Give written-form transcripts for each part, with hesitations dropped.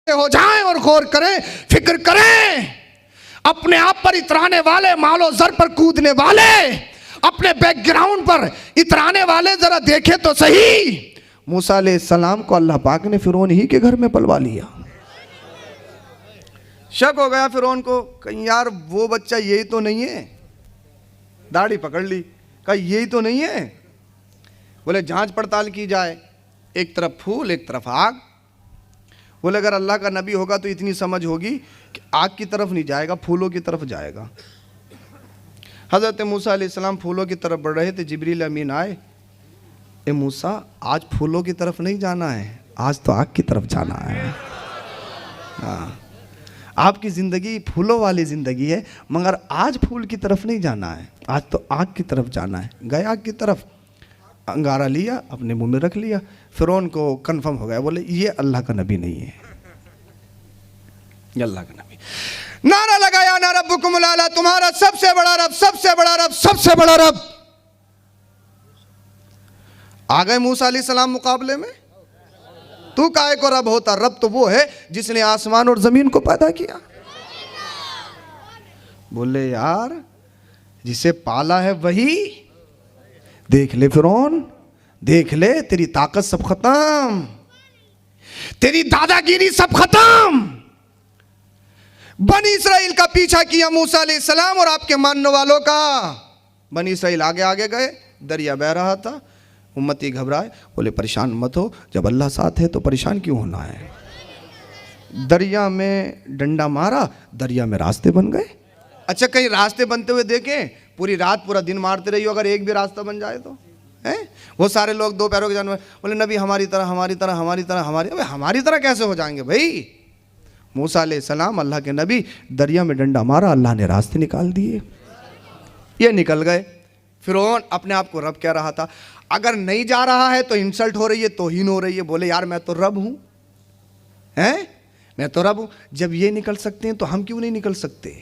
हो जाएं और गौर करें, फिक्र करें। अपने आप पर इतराने वाले, मालो जर पर कूदने वाले, अपने बैकग्राउंड पर इतराने वाले जरा देखें तो सही। मूसा अलैहिस्सलाम को अल्लाह पाक ने फिरौन ही के घर में पलवा लिया। शक हो गया फिरौन को, कहीं यार वो बच्चा यही तो नहीं है। दाढ़ी पकड़ ली, कहा यही तो नहीं है। बोले जांच पड़ताल की जाए, एक तरफ फूल एक तरफ आग। बोले अगर अल्लाह का नबी होगा तो इतनी समझ होगी कि आग की तरफ नहीं जाएगा, फूलों की तरफ जाएगा। हज़रत मूसा अलैहिस्सलाम फूलों की तरफ बढ़ रहे थे, जिब्रील अमीन आए, ए मूसा आज फूलों की तरफ नहीं जाना है, आज तो आग की तरफ जाना है। हाँ, आपकी ज़िंदगी फूलों वाली ज़िंदगी है, मगर आज फूल की तरफ नहीं जाना है, आज तो आग की तरफ जाना है। गए आग की तरफ, अंगारा लिया, अपने मुंह में रख लिया। फिरौन को कंफर्म हो गया, बोले ये अल्लाह का नबी नहीं है, ये अल्लाह का नबी। नारा लगाया ना रब्बुकुमुल आला, तुम्हारा सबसे बड़ा रब, सबसे बड़ा रब, सबसे बड़ा रब। आ गए मूसा अलैहिस्सलाम मुकाबले में। तू काहे को रब होता? रब तो वो है जिसने आसमान और जमीन को पैदा किया। बोले यार जिसे पाला है वही। देख ले फिरौन, देख ले, तेरी ताकत सब खत्म, तेरी दादागिरी सब खत्म। बनी इसराइल का पीछा किया मूसा अलैहिस्सलाम और आपके मानने वालों का। बनी इसराइल आगे आगे गए, दरिया बह रहा था, उम्मती घबराए। बोले परेशान मत हो, जब अल्लाह साथ है तो परेशान क्यों होना है। दरिया में डंडा मारा, दरिया में रास्ते बन गए। अच्छा कहीं रास्ते बनते हुए देखें? पूरी रात पूरा दिन मारते रहिए, अगर एक भी रास्ता बन जाए तो है। वो सारे लोग दो पैरों के जानवर, बोले नबी हमारी तरह हमारी तरह हमारी तरह हमारी। अबे हमारी तरह कैसे हो जाएंगे भाई। मूसा अलैहिस्सलाम अल्लाह के नबी, दरिया में डंडा मारा, अल्लाह ने रास्ते निकाल दिए, ये निकल गए। फिरौन अपने आप को रब कह रहा था, अगर नहीं जा रहा है तो इंसल्ट हो रही है, तौहीन हो रही है। बोले यार मैं तो रब हूं, हैं, मैं तो रब हूं। जब ये निकल सकते हैं तो हम क्यों नहीं निकल सकते?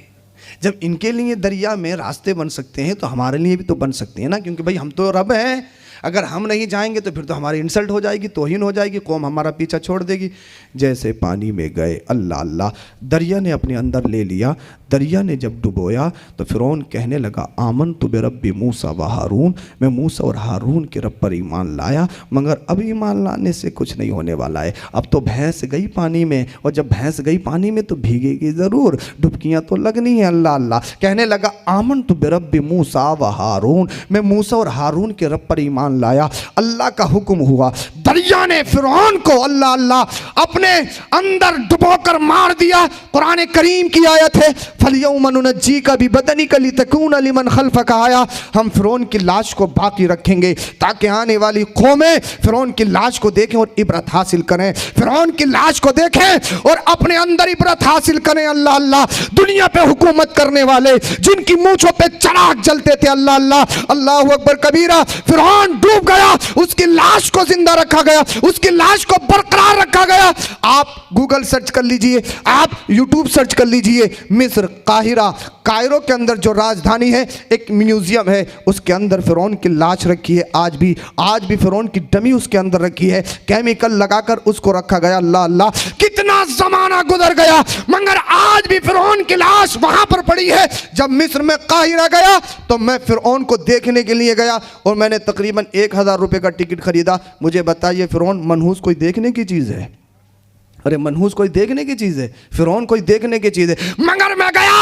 जब इनके लिए दरिया में रास्ते बन सकते हैं तो हमारे लिए भी तो बन सकते हैं ना, क्योंकि भाई हम तो रब हैं। अगर हम नहीं जाएंगे तो फिर तो हमारी इंसल्ट हो जाएगी, तौहीन हो जाएगी, कौम हमारा पीछा छोड़ देगी। जैसे पानी में गए, अल्लाह अल्लाह, दरिया ने अपने अंदर ले लिया। दरिया ने जब डुबोया तो फिरौन कहने लगा आमनतु बिरब्बि मूसा व हारून, मैं मूसा और हारून के रब पर ईमान लाया, मगर अब ईमान लाने से कुछ नहीं होने वाला है। अब तो भैंस गई पानी में, और जब भैंस गई पानी में तो भीगेगी ज़रूर, डुबकियाँ तो लगनी है। अल्लाह अल्लाह कहने लगा आमनतु बिरब्बि मूसा व हारून, मैं मूसा और हारून के रब पर ईमान लाया। अल्लाह का हुक्म हुआ, दरिया ने फिरौन को अल्लाह अल्लाह अपने अंदर डुबोकर मार दिया। कुरान करीम की आयत है, फलयौम नुनज्जीका बिबदनिका लितकूना लिमन खल्फका आया। हम फिरौन की लाश को बाकी रखेंगे ताकि आने वाली कौमें फिरौन की लाश को देखें और इबरत हासिल करें। फिरौन की लाश को देखें और अपने अंदर इबरत हासिल करें। अल्लाह अल्लाह, दुनिया पे हुकूमत करने वाले जिनकी मूंछों पे चिराग जलते थे, अल्लाह अल्लाह, अल्लाहु अकबर कबीरा। फिरौन डूब गया, उसकी लाश को जिंदा रखा गया, उसकी लाश को बरकरार रखा गया। आप गूगल सर्च कर लीजिए, आप यूट्यूब सर्च कर लीजिए, मिस्र काहिरा, कायरो के अंदर जो राजधानी है, एक म्यूजियम है, उसके अंदर फिरौन की लाश रखी है। आज भी फिरौन की डमी उसके अंदर रखी है, केमिकल लगाकर उसको रखा गया। अल्लाह अल्लाह, कितना जमाना गुजर गया मगर आज भी फिरौन की लाश वहां पर पड़ी है। जब मिस्र में काहिरा गया तो मैं फिरौन को देखने के लिए गया और मैंने तकरीबन 1000 रुपए का टिकट खरीदा। मुझे बताइए फिरौन मनहूस कोई देखने की चीज है? अरे मनहूस कोई देखने की चीज है? फिरौन कोई देखने की चीज है? मगर मैं गया,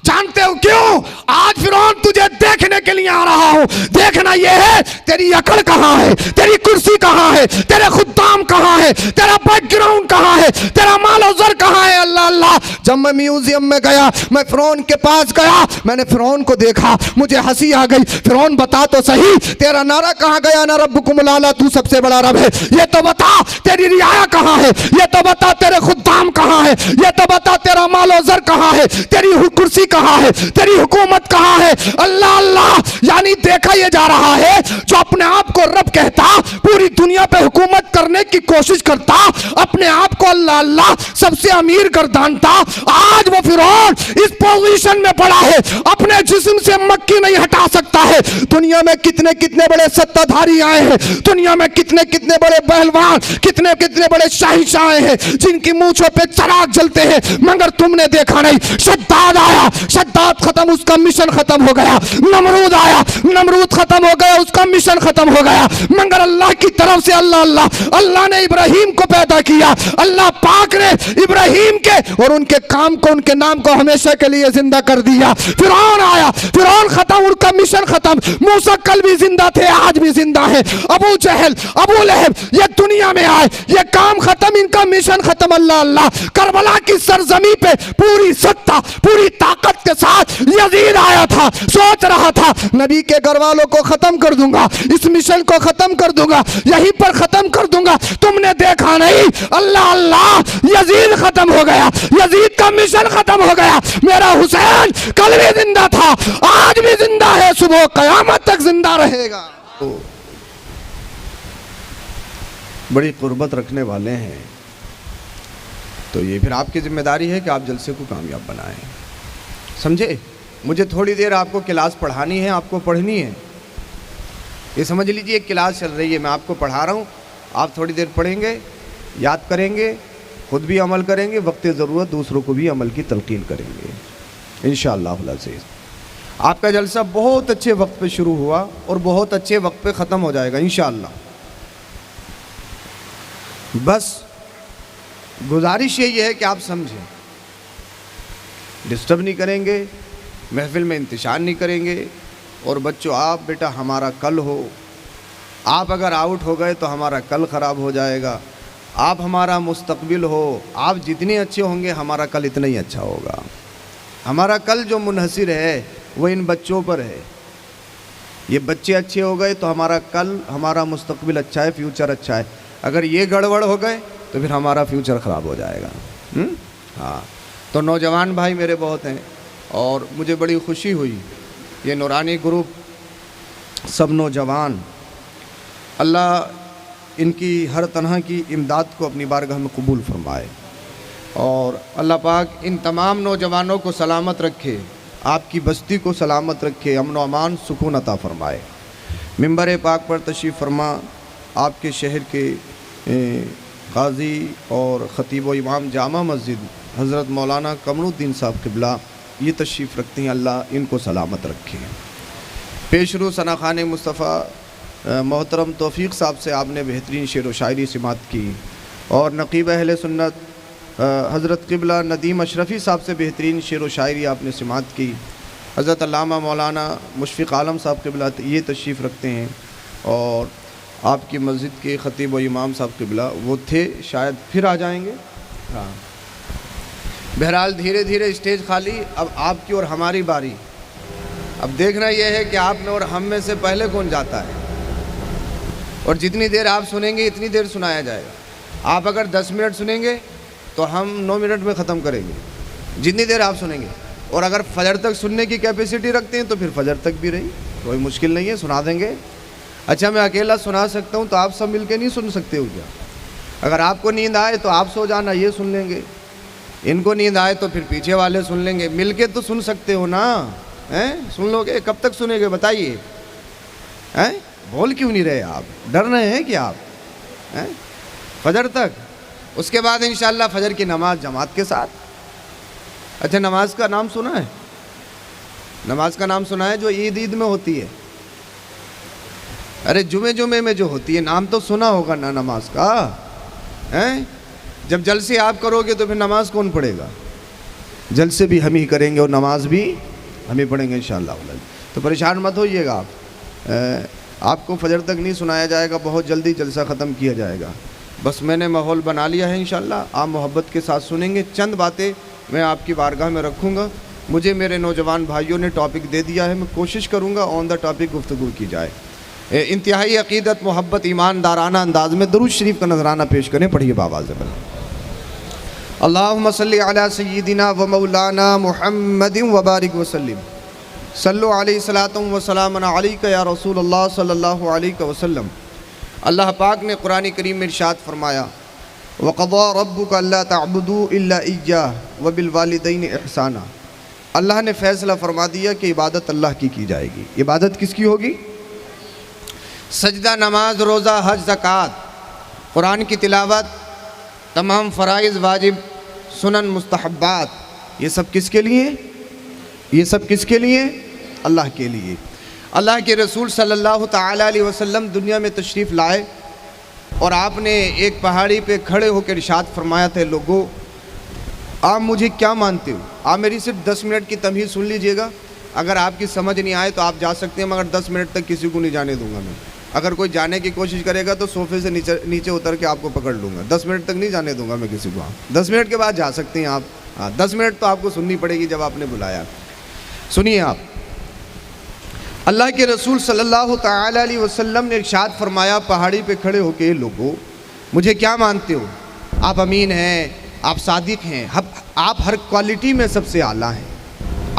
जानते हो क्यों? आज फिरौन तुझे देखने के लिए आ रहा हूं। देखना यह है तेरी अकड़ कहां है, तेरी कुर्सी कहां है, तेरे खुद्दाम कहां है, तेरा बैकग्राउंड कहां है, तेरा मालो ज़र कहां है। अल्लाह अल्लाह, जब मैं म्यूजियम में गया, मैं फिरौन के पास गया, मैंने फिरौन को देखा, मुझे हंसी आ गई। फिरौन बता तो सही, तेरा नारा कहां गया ना रब्बुकुमुल आला, तू सबसे बड़ा रब है, ये तो बता। तेरी रियाया कहां है, ये तो बता। तेरे खुद्दाम कहां है, ये तो बता। तेरा मालो ज़र कहाँ है, तेरी कुर्सी कहाँ है, तेरी हुकूमत कहाँ है। अल्लाह अल्लाह यानी देखा यह जा रहा है, जो अपने आप को रब कहता, पूरी दुनिया पे हुकूमत करने की कोशिश करता, अपने आप को अल्लाह अल्लाह सबसे अमीर गर्दानता, आज वो फिरौन इस पोजीशन में पड़ा है, अपने जिस्म से मक्खी नहीं हटा सकता है। दुनिया में कितने कितने बड़े सत्ताधारी आए हैं, दुनिया में कितने कितने बड़े पहलवान, कितने कितने बड़े शाहिशाह हैं, जिनकी मूंछों पे चिराग जलते हैं, मगर तुमने देखा नहीं। शद्दाद आया, शद्दाद खत्म, उसका मिशन खत्म हो गया। नमरूद आया, नमरूद खत्म हो गया, उसका मिशन खत्म हो गया। मगर अल्लाह की तरफ से अल्लाह अल्लाह अल्लाह ने इब्राहिम को पैदा किया, अल्लाह पाक ने इब्राहिम के और उनके काम को, उनके नाम को हमेशा के लिए जिंदा कर दिया। फिरौन आया, फिरौन खत्म, उनका मिशन खत्म। मूसा कल भी जिंदा थे, आज भी जिंदा है। अबू जहल, अबू लहब, ये दुनिया में आए, ये काम खत्म, इनका मिशन खत्म। अल्लाह अल्लाह करबला की सरजमी पे पूरी सत्ता, पूरी ताकत के साथ यजीद आया था, सोच रहा था नबी के घर वालों को खत्म कर दूंगा, इस मिशन को खत्म कर दूंगा, यहीं पर खत्म कर दूंगा। तुमने देखा नहीं, अल्लाह अल्लाह यजीद खत्म हो गया, यजीद का मिशन खत्म हो गया। मेरा हुसैन कल भी जिंदा था, आज भी जिंदा है, सुबह कयामत तक जिंदा रहेगा। बड़ी कुर्बत रखने वाले हैं, तो ये फिर आपकी जिम्मेदारी है कि आप जलसे को कामयाब बनाएं। समझे? मुझे थोड़ी देर आपको क्लास पढ़ानी है, आपको पढ़नी है। ये समझ लीजिए एक क्लास चल रही है, मैं आपको पढ़ा रहा हूँ, आप थोड़ी देर पढ़ेंगे, याद करेंगे, खुद भी अमल करेंगे, वक्त ज़रूरत दूसरों को भी अमल की तलकीन करेंगे इंशाअल्लाह अज़ीज़। आपका जलसा बहुत अच्छे वक्त पे शुरू हुआ और बहुत अच्छे वक्त पे ख़त्म हो जाएगा इंशाअल्लाह। बस गुजारिश यही है कि आप समझें, डिस्टर्ब नहीं करेंगे, महफिल में इंतशार नहीं करेंगे। और बच्चों, आप बेटा हमारा कल हो, आप अगर आउट हो गए तो हमारा कल ख़राब हो जाएगा। आप हमारा मुस्तकबिल हो, आप जितने अच्छे होंगे हमारा कल इतना ही अच्छा होगा। हमारा कल जो मुनहसिर है वो इन बच्चों पर है। ये बच्चे अच्छे हो गए तो हमारा कल, हमारा मुस्तकबिल अच्छा है, फ्यूचर अच्छा है। अगर ये गड़बड़ हो गए तो फिर हमारा फ्यूचर ख़राब हो जाएगा। हाँ, तो नौजवान भाई मेरे बहुत हैं और मुझे बड़ी खुशी हुई, ये नूरानी ग्रुप सब नौजवान, अल्लाह इनकी हर तरह की इमदाद को अपनी बारगाह में कबूल फरमाए और अल्लाह पाक इन तमाम नौजवानों को सलामत रखे, आपकी बस्ती को सलामत रखे, अमन व अमान सुकून अता फरमाए। मिंबर पाक पर तशरीफ़ फरमा आपके शहर के काजी और ख़तीब व इमाम जामा मस्जिद हज़रत मौलाना कमरुद्दीन साहब क़िबला ये तशरीफ़ रखती हैं, अल्लाह इनको सलामत रखे। पेशरू सनाखान मुस्तफ़ा मोहतरम तौफ़ीक़ साहब से आपने बेहतरीन शेर व शायरी समात की और नक़ीब अहले सुन्नत हज़रत क़िबला नदीम अशरफ़ी साहब से बेहतरीन शेर व शायरी आपने समात की। हज़रत अल्लामा मौलाना मुशफ़िक़ आलम साहब क़िबला ये तशरीफ़ रखते हैं और आपकी मस्जिद के ख़तीब व इमाम साहब क़िबला वो थे, शायद फिर आ जाएंगे। हाँ, बहरहाल धीरे धीरे स्टेज खाली, अब आपकी और हमारी बारी। अब देखना यह है कि आप में और हम में से पहले कौन जाता है और जितनी देर आप सुनेंगे इतनी देर सुनाया जाएगा। आप अगर 10 मिनट सुनेंगे तो हम 9 मिनट में ख़त्म करेंगे, जितनी देर आप सुनेंगे। और अगर फजर तक सुनने की कैपेसिटी रखते हैं तो फिर फजर तक भी रही, कोई मुश्किल नहीं है, सुना देंगे। अच्छा, मैं अकेला सुना सकता हूँ तो आप सब मिलके नहीं सुन सकते हो क्या? अगर आपको नींद आए तो आप सो जाना, ये सुन लेंगे। इनको नींद आए तो फिर पीछे वाले सुन लेंगे, मिलके तो सुन सकते हो ना? हैं, सुन लोगे? कब तक सुनेंगे बताइए? हैं, बोल क्यों नहीं रहे आप? डर रहे हैं कि आप? हैं, फजर तक, उसके बाद इंशाअल्लाह फजर की नमाज जमात के साथ। अच्छा, नमाज का नाम सुना है? नमाज का नाम सुना है जो ईद ईद में होती है? अरे जुमे में जो होती है, नाम तो सुना होगा ना नमाज का? हैं, जब जलसे आप करोगे तो फिर नमाज कौन पढ़ेगा? जलसे भी हम ही करेंगे और नमाज भी हम ही पढ़ेंगे इंशाअल्लाह। तो परेशान मत होइएगा आप, आपको फजर तक नहीं सुनाया जाएगा, बहुत जल्दी जलसा ख़त्म किया जाएगा। बस मैंने माहौल बना लिया है इंशाअल्लाह, आप मोहब्बत के साथ सुनेंगे। चंद बातें मैं आपकी बारगाह में रखूँगा। मुझे मेरे नौजवान भाइयों ने टॉपिक दे दिया है, मैं कोशिश करूँगा ऑन द टॉपिक गुफ्तगू की जाए। इंतहाई अक़ीदत, मोहब्बत, ईमानदाराना अंदाज में दरूद शरीफ का नजराना पेश करें। पढ़िए बाबा ज़बल। अल्लाहुम्मा सल्लि अला सय्यिदिना व मौलाना मुहम्मदिन व बारिक व सल्लिम सल्लु अलैहि सलातुम व सलामुन अलैका या रसूलल्लाह सल्लल्लाहु अलैहि वसल्लम। अल्लाह पाक ने कुरान करीम में इरशाद फरमाया, वक़ज़ा रब्बुका अल्ला तअबुदू इल्ला इय्याहु व बिल वालिदैनि इहसाना। अल्लाह ने फ़ैसला फरमा दिया कि इबादत अल्लाह की जाएगी। इबादत किसकी होगी? सजदा, नमाज, रोज़ा, हज, ज़कात, कुरान की तिलावत, तमाम फ़राइज़, वाजिब, सुनन, मुस्तहब्बात, ये सब किसके लिए? ये सब किसके लिए? अल्लाह के लिए। अल्लाह के रसूल सल्लल्लाहु ताला अलैहि वसल्लम दुनिया में तशरीफ़ लाए और आपने एक पहाड़ी पे खड़े होकर इरशाद फरमाया था, लोगों आप मुझे क्या मानते हो? आप मेरी सिर्फ 10 मिनट की तमहीद सुन लीजिएगा। अगर आपकी समझ नहीं आए तो आप जा सकते हैं, मगर 10 मिनट तक किसी को नहीं जाने दूंगा मैं। अगर कोई जाने की कोशिश करेगा तो सोफे से नीचे उतर के आपको पकड़ लूँगा। 10 मिनट तक नहीं जाने दूंगा मैं किसी को। 10 मिनट के बाद जा सकते हैं आप। हाँ, 10 मिनट तो आपको सुननी पड़ेगी जब आपने बुलाया। सुनिए आप, अल्लाह के रसूल सल्लल्लाहु ताला अलैहि वसल्लम ने इरशाद फरमाया पहाड़ी पे खड़े होके, लोगों मुझे क्या मानते हो? आप अमीन हैं, आप सादिक हैं, आप हर क्वालिटी में सबसे आला हैं,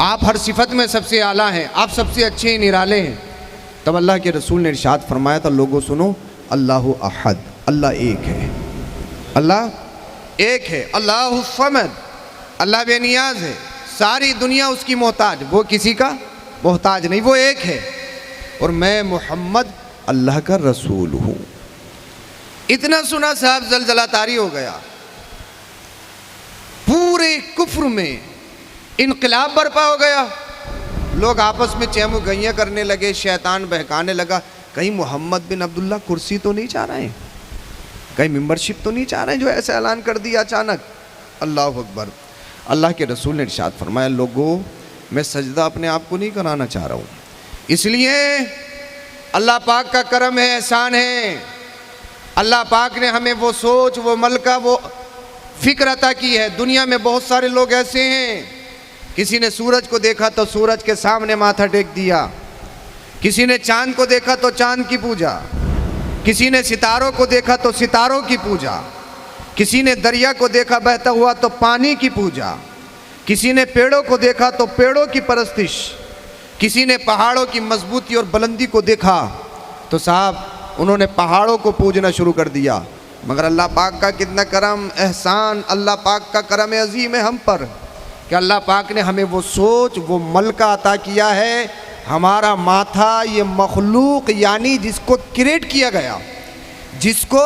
आप हर सिफत में सबसे आला हैं, आप सबसे अच्छे निराले हैं। तब अल्लाह के रसूल ने इरशाद फरमाया था, लोगों सुनो, अल्लाहु अहद, अल्लाह एक है, अल्लाह एक है, अल्लाहु समद, अल्लाह बेनियाज है, सारी दुनिया उसकी मोहताज, वो किसी का मोहताज नहीं, वो एक है, और मैं मोहम्मद अल्लाह का रसूल हूँ। इतना सुना साहब जलजला तारी हो गया। पूरे कुफ्र में इनकलाब बर्पा हो गया। लोग आपस में चैमो गैयाँ करने लगे, शैतान बहकाने लगा, कहीं मोहम्मद बिन अब्दुल्ला कुर्सी तो नहीं चाह रहे हैं, कहीं मेंबरशिप तो नहीं चाह रहे हैं जो ऐसे ऐलान कर दिया अचानक। अल्लाह अकबर। अल्लाह के रसूल ने इरशाद फरमाया, लोगों मैं सजदा अपने आप को नहीं कराना चाह रहा हूँ, इसलिए अल्लाह पाक का करम है, एहसान है। अल्लाह पाक ने हमें वो सोच, वो मलका, वो फिक्र अता की है। दुनिया में बहुत सारे लोग ऐसे हैं, किसी ने सूरज को देखा तो सूरज के सामने माथा टेक दिया, किसी ने चांद को देखा तो चांद की पूजा, किसी ने सितारों को देखा तो सितारों की पूजा, किसी ने दरिया को देखा बहता हुआ तो पानी की पूजा, किसी ने पेड़ों को देखा तो पेड़ों की परस्तिश, किसी ने पहाड़ों की मजबूती और बुलंदी को देखा तो साहब उन्होंने पहाड़ों को पूजना शुरू कर दिया। मगर अल्लाह पाक का कितना करम, एहसान, अल्लाह पाक का करम अजीम है हम पर कि अल्लाह पाक ने हमें वो सोच, वो मलका अता किया है। हमारा माथा ये मखलूक यानी जिसको क्रिएट किया गया, जिसको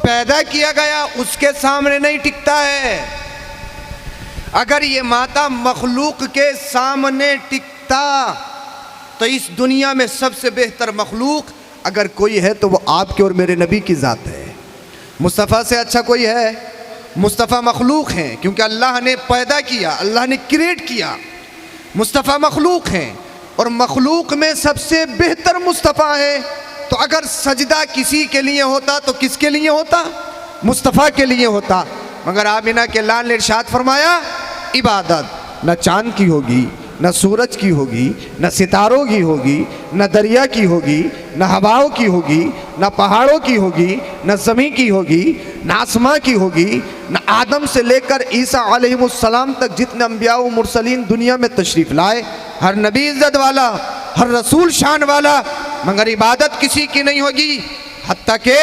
पैदा किया गया, उसके सामने नहीं टिकता है। अगर ये माथा मखलूक के सामने टिकता तो इस दुनिया में सबसे बेहतर मखलूक अगर कोई है तो वो आपके और मेरे नबी की ज़ात है। मुस्तफ़ा से अच्छा कोई है? मुस्तफ़ा मखलूक हैं, क्योंकि अल्लाह ने पैदा किया, अल्लाह ने क्रिएट किया। मुस्तफ़ा मखलूक हैं और मखलूक में सबसे बेहतर मुस्तफ़ा है। तो अगर सजदा किसी के लिए होता तो किसके लिए होता? मुस्तफ़ा के लिए होता। मगर आमिना के लाल ने इरशाद फरमाया, इबादत न चांद की होगी, न सूरज की होगी, न सितारों की होगी, न दरिया की होगी, न हवाओं की होगी, न पहाड़ों की होगी, न ज़मीन की होगी, न आसमां की होगी, न आदम से लेकर ईसा अलैहिस्सलाम तक जितने अंबिया व मुरसलीन दुनिया में तशरीफ़ लाए, हर नबी इज़्ज़त वाला, हर रसूल शान वाला, मगर इबादत किसी की नहीं होगी। हत्ता के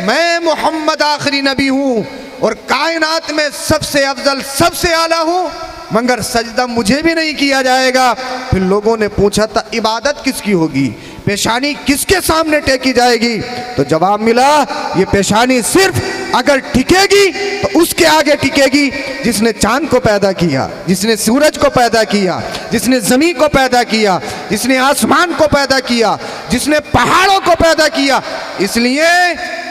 मैं मोहम्मद आखिरी नबी हूँ और कायनात में सबसे अफजल, सबसे आला हूँ, मगर सजदा मुझे भी नहीं किया जाएगा। फिर लोगों ने पूछा था इबादत किसकी होगी, पेशानी किसके सामने टेकी जाएगी? तो जवाब मिला, ये पेशानी सिर्फ अगर टिकेगी तो उसके आगे टिकेगी जिसने चांद को पैदा किया, जिसने सूरज को पैदा किया, जिसने ज़मीन को पैदा किया, जिसने आसमान को पैदा किया, जिसने पहाड़ों को पैदा किया। इसलिए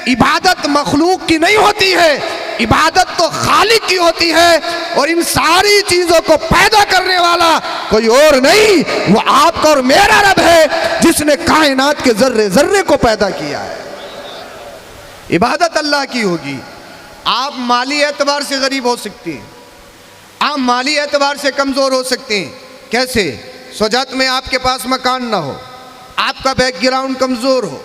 इबादत मखलूक की नहीं होती है, इबादत तो खालिक की होती है। और इन सारी चीज़ों को पैदा करने वाला कोई और नहीं, वो आपका और मेरा रब है जिसने कायनात के जर्रे जर्रे को पैदा किया है। इबादत अल्लाह की होगी। आप माली एतबार से गरीब हो सकते हैं, आप माली एतबार से कमज़ोर हो सकते हैं। कैसे? सोजात में आपके पास मकान ना हो, आपका बैकग्राउंड कमज़ोर हो,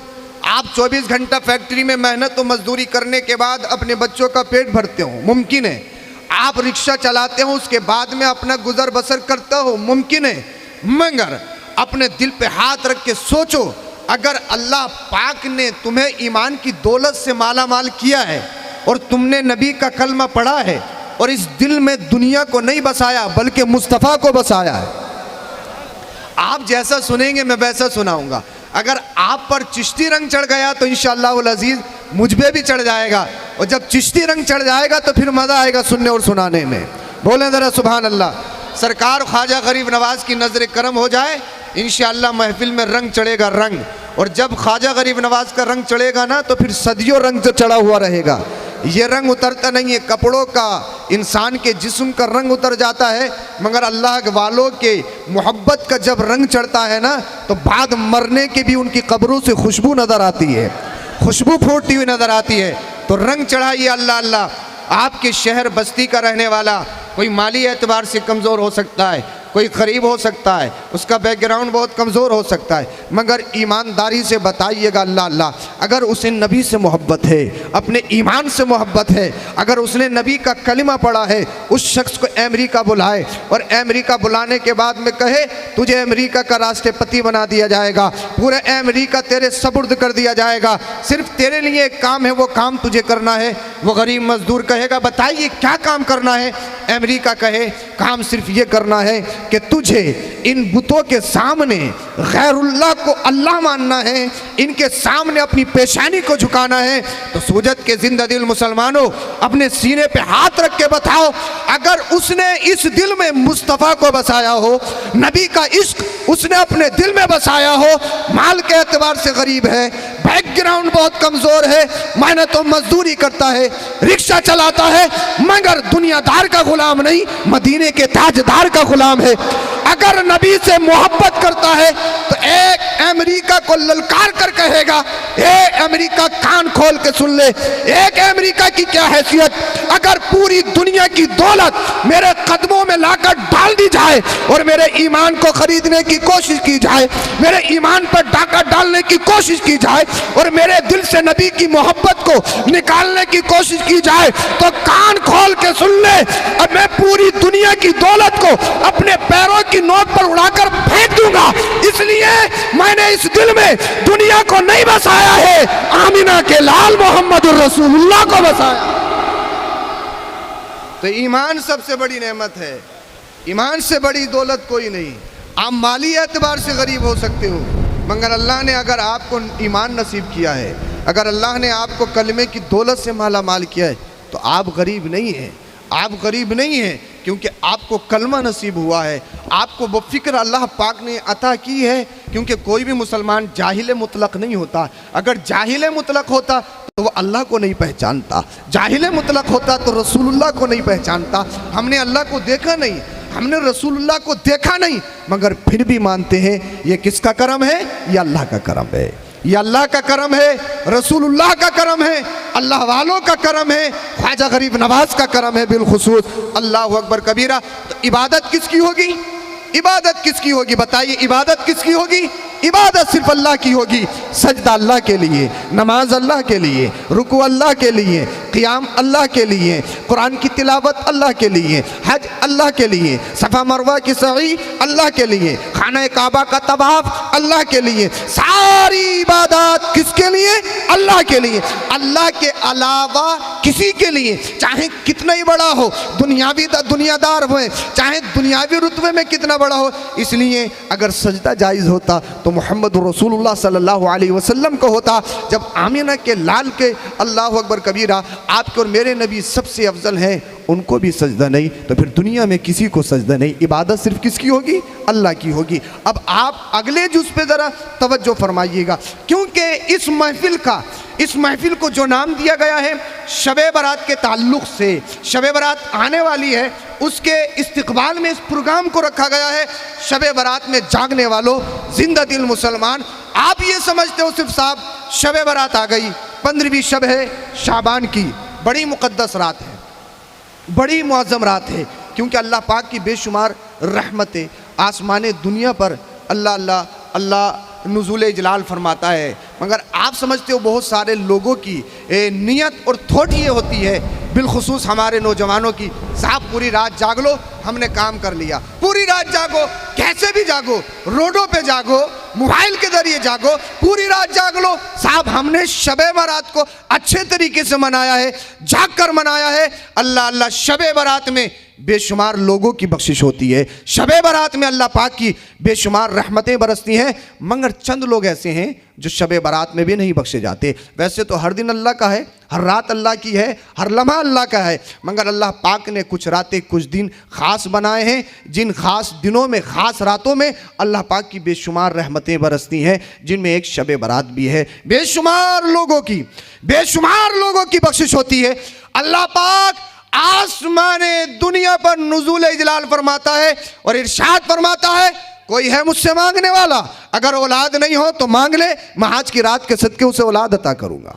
आप 24 घंटा फैक्ट्री में मेहनत और मजदूरी करने के बाद अपने बच्चों का पेट भरते हो, मुमकिन है। आप रिक्शा चलाते हो, उसके बाद में अपना गुजर बसर करते हो, मुमकिन है, मगर अपने दिल पे हाथ रख के सोचो, अगर अल्लाह पाक ने तुम्हें ईमान की दौलत से माला माल किया है और तुमने नबी का कलमा पढ़ा है और इस दिल में दुनिया को नहीं बसाया बल्कि मुस्तफ़ा को बसाया है, आप जैसा सुनेंगे मैं वैसा सुनाऊंगा। अगर आप पर चिश्ती रंग चढ़ गया तो इंशाअल्लाह अज़ीज़ मुझ पे भी चढ़ जाएगा, और जब चिश्ती रंग चढ़ जाएगा तो फिर मज़ा आएगा सुनने और सुनाने में। बोलें ज़रा सुभान अल्लाह। सरकार ख्वाजा गरीब नवाज की नज़र करम हो जाए, इंशाअल्लाह महफिल में रंग चढ़ेगा रंग, और जब ख्वाजा गरीब नवाज का रंग चढ़ेगा ना तो फिर सदियों रंग जो चढ़ा हुआ रहेगा। ये रंग उतरता नहीं है, कपड़ों का, इंसान के जिस्म का रंग उतर जाता है, मगर अल्लाह वालों के मोहब्बत का जब रंग चढ़ता है ना तो बाद मरने के भी उनकी कब्रों से खुशबू नज़र आती है, खुशबू फूटती हुई नज़र आती है। तो रंग चढ़ाइए अल्लाह अल्लाह। आपके शहर बस्ती का रहने वाला कोई माली एतबार से कमज़ोर हो सकता है, कोई गरीब हो सकता है, उसका बैकग्राउंड बहुत कमज़ोर हो सकता है, मगर ईमानदारी से बताइएगा अल्लाह अल्लाह, अगर उसे नबी से मोहब्बत है, अपने ईमान से मोहब्बत है, अगर उसने नबी का कलिमा पढ़ा है, उस शख्स को अमेरिका बुलाए और अमेरिका बुलाने के बाद में कहे तुझे अमेरिका का राष्ट्रपति बना दिया जाएगा, पूरे अमेरिका तेरे सपुर्द कर दिया जाएगा, सिर्फ तेरे लिए एक काम है, वो काम तुझे करना है। वो गरीब मजदूर कहेगा बताइए क्या काम करना है? अमेरिका कहे काम सिर्फ ये करना है कि तुझे इन बुतों के सामने गैरुल्लाह को अल्लाह मानना है, इनके सामने अपनी पेशानी को झुकाना है। तो सूजत के जिंदा दिल मुसलमानों अपने सीने पे हाथ रख के बताओ, अगर उसने इस दिल में मुस्तफ़ा को बसाया हो, नबी का इश्क उसने अपने दिल में बसाया हो, माल के एतबार से गरीब है, बैकग्राउंड बहुत कमज़ोर है, मेहनत तो मजदूरी करता है, रिक्शा चलाता है, मगर दुनियादार का गुलाम नहीं, मदीने के ताजदार का गुलाम है। अगर नबी से मोहब्बत करता है तो एक अमेरिका को ललकार कर कहेगा, ए अमेरिका कान खोल के सुन ले, एक अमेरिका की क्या हैसियत, अगर पूरी दुनिया की दौलत मेरे कदमों में लाकर डाल दी जाए और मेरे ईमान को खरीदने की कोशिश की जाए, मेरे ईमान पर डाका डालने की कोशिश की जाए और मेरे दिल से नबी की मोहब्बत को निकालने की कोशिश की जाए, तो कान खोल के सुन ले, अब मैं पूरी दुनिया की दौलत को अपने पैरों की नोक पर उड़ाकर फेंक दूंगा। इसलिए मैंने इस दिल में दुनिया को नहीं बसाया है, आमिना के लाल मोहम्मद रसूलुल्लाह को बसाया। तो ईमान सबसे बड़ी नेमत है, ईमान से बड़ी दौलत कोई नहीं। आप माली एतबार से गरीब हो सकते हो, मगर अल्लाह ने अगर आपको ईमान नसीब किया है, अगर अल्लाह ने आपको कलमे की दौलत से माला माल किया है, तो आप गरीब नहीं हैं, आप गरीब नहीं हैं, क्योंकि आपको कलमा नसीब हुआ है, आपको वो फ़िक्र अल्लाह पाक ने अता की है। क्योंकि कोई भी मुसलमान जाहिल मुतलक नहीं होता, अगर जाहिल मुतलक होता तो वो अल्लाह को नहीं पहचानता, जाहिल मुतलक होता तो रसूलुल्लाह को नहीं पहचानता। हमने अल्लाह को देखा नहीं, हमने रसूलुल्लाह को देखा नहीं, मगर फिर भी मानते हैं ये किसका करम है? ये अल्लाह का करम है, ये अल्लाह का करम है, रसूलुल्लाह का करम है, अल्लाह वालों का करम है, ख्वाजा गरीब नवाज का करम है बिलखुसूस। अल्लाह अकबर कबीरा। तो इबादत किसकी होगी? इबादत किसकी होगी? बताइए, इबादत किसकी होगी? इबादत सिर्फ अल्लाह की होगी। सजदा अल्लाह के लिए, नमाज अल्लाह के लिए, रुकू अल्लाह के लिए, क़ियाम अल्लाह के लिए, कुरान की तिलावत अल्लाह के लिए, हज अल्लाह के लिए, सफ़ा मरवा की सई अल्लाह के लिए, खाना काबा का तवाफ अल्लाह के लिए। सारी इबादत किसके लिए? अल्लाह के लिए, अल्लाह के अलावा किसी के लिए, चाहे कितना ही बड़ा हो, दुनियादार हो, चाहे दुनियावी रुतबे में कितना बड़ा हो। इसलिए अगर सजदा जायज़ होता तो मोहम्मद रसूलुल्लाह सल्लल्लाहु अलैहि वसल्लम को होता। जब आमिना के लाल के अल्लाह अकबर कबीरा आपके और मेरे नबी सबसे अफजल हैं, उनको भी सजदा नहीं, तो फिर दुनिया में किसी को सजदा नहीं। इबादत सिर्फ किसकी होगी? अल्लाह की होगी। अब आप अगले जुज़ पे ज़रा तवज्जो फरमाइएगा, क्योंकि इस महफिल को जो नाम दिया गया है शब-ए बारात के ताल्लुक़ से, शब-ए बारात आने वाली है, उसके इस्तकबाल में इस प्रोग्राम को रखा गया है। शब-ए बारात में जागने वालों, जिंदा दिल मुसलमान, आप ये समझते हो सिर्फ साहब शब-ए बारात आ गई, 15वीं शब है शाबान की, बड़ी मुक़द्दस रात है, बड़ी मुअज़्ज़म रात है, क्योंकि अल्लाह पाक की बेशुमार रहमतें आसमान दुनिया पर अल्लाह नुज़ूल जलाल फरमाता है, मगर आप समझते हो बहुत सारे लोगों की नियत और थॉट ये होती है, बिलखुसूस हमारे नौजवानों की, साहब पूरी रात जाग लो, हमने काम कर लिया। पूरी रात जागो, कैसे भी जागो, रोडों पे जागो, मोबाइल के जरिए जागो, पूरी रात जाग लो साहब, हमने शबे बारात को अच्छे तरीके से मनाया है, जाग कर मनाया है। अल्लाह अल्लाह, शबे बारात में बेशुमार लोगों की बख्शिश होती है, शबे बारात में अल्लाह पाक की बेशुमार रहमतें बरसती हैं। मगर चंद लोग ऐसे हैं जो शबे बारात में भी नहीं बख्शे जाते। वैसे तो हर दिन अल्लाह का है, हर रात अल्लाह की है, हर लम्हा अल्लाह का है, मगर अल्लाह पाक ने कुछ रातें कुछ दिन ख़ास बनाए हैं, जिन ख़ास दिनों में ख़ास रातों में अल्लाह पाक की बेशुमार रहमतें बरसती हैं, जिनमें एक शबे बारात भी है। बेशुमार लोगों की बख्शिश होती है। अल्लाह पाक आसमाने दुनिया पर नुज़ूल इजलाल फरमाता है और इरशाद फरमाता है, कोई है मुझसे मांगने वाला, अगर औलाद नहीं हो तो मांग ले, मैं आज की रात के सदके उसे औलाद अता करूंगा।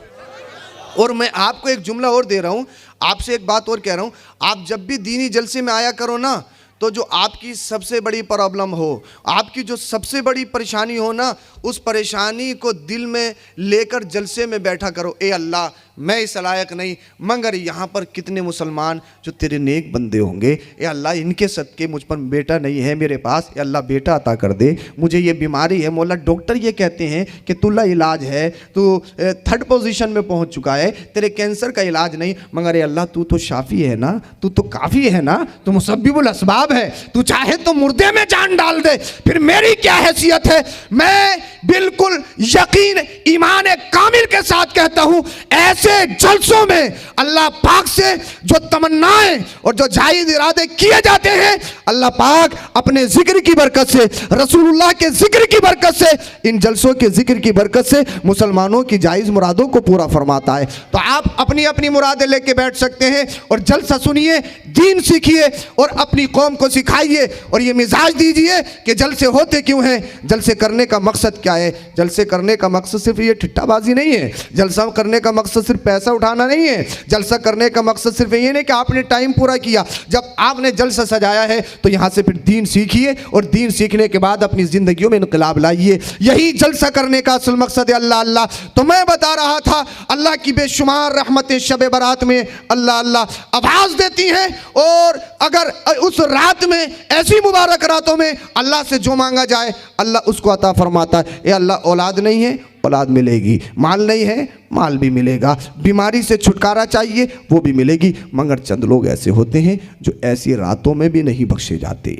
और मैं आपको एक जुमला और दे रहा हूं, आपसे एक बात और कह रहा हूं, आप जब भी दीनी जलसे में आया करो ना, तो जो आपकी सबसे बड़ी प्रॉब्लम हो, आपकी जो सबसे बड़ी परेशानी हो ना, उस परेशानी को दिल में लेकर जलसे में बैठा करो। ए अल्लाह, मैं इस लायक नहीं, मगर यहाँ पर कितने मुसलमान जो तेरे नेक बंदे होंगे, ए अल्लाह इनके सदके मुझ पर बेटा नहीं है मेरे पास, ए अल्लाह बेटा अता कर दे, मुझे ये बीमारी है, मौला डॉक्टर ये कहते हैं कि तुला इलाज है, तू 3rd पोजीशन में पहुँच चुका है, तेरे कैंसर का इलाज नहीं, मगर ए अल्लाह तू तो शाफी है ना, तू तो काफ़ी है ना, तू मुसब्बिबुल असबाब है, तू चाहे तो मुर्दे में जान डाल दे, फिर मेरी क्या हैसियत है। मैं बिल्कुल यकीन ईमान कामिल के साथ कहता हूं, ऐसे जलसों में अल्लाह पाक से जो तमन्नाएं और जो जायज इरादे किए जाते हैं, अल्लाह पाक अपने जिक्र की बरकत से, रसूलुल्लाह के जिक्र की बरकत से, इन जलसों के जिक्र की बरकत से मुसलमानों की जायज मुरादों को पूरा फरमाता है। तो आप अपनी अपनी मुरादें लेके बैठ सकते हैं और जलसा सुनिए, दीन सीखिए और अपनी कौम को सिखाइए और ये मिजाज दीजिए कि जलसे होते क्यों हैं, जलसे करने का मकसद क्या है। जलसे करने का मकसद सिर्फ ये ठिट्ठाबाजी नहीं है, जलसा करने का मकसद सिर्फ पैसा उठाना नहीं है, जलसा करने का मकसद सिर्फ ये नहीं कि आपने टाइम पूरा किया। जब आपने जलसा सजाया है तो यहाँ से फिर दीन सीखिए और दीन सीखने के बाद अपनी ज़िंदगियों में इनकलाब लाइए, यही जलसा करने का असल मकसद है। अल्लाह अल्लाह, तो मैं बता रहा था अल्लाह की बेशुमार रहमतें शब बारात में अल्लाह अल्लाह आवाज़ देती हैं, और अगर उस रात में, ऐसी मुबारक रातों में अल्लाह से जो मांगा जाए अल्लाह उसको अता फरमाता है। ए अल्लाह, औलाद नहीं है, औलाद मिलेगी, माल नहीं है, माल भी मिलेगा, बीमारी से छुटकारा चाहिए, वो भी मिलेगी। मगर चंद लोग ऐसे होते हैं जो ऐसी रातों में भी नहीं बख्शे जाते।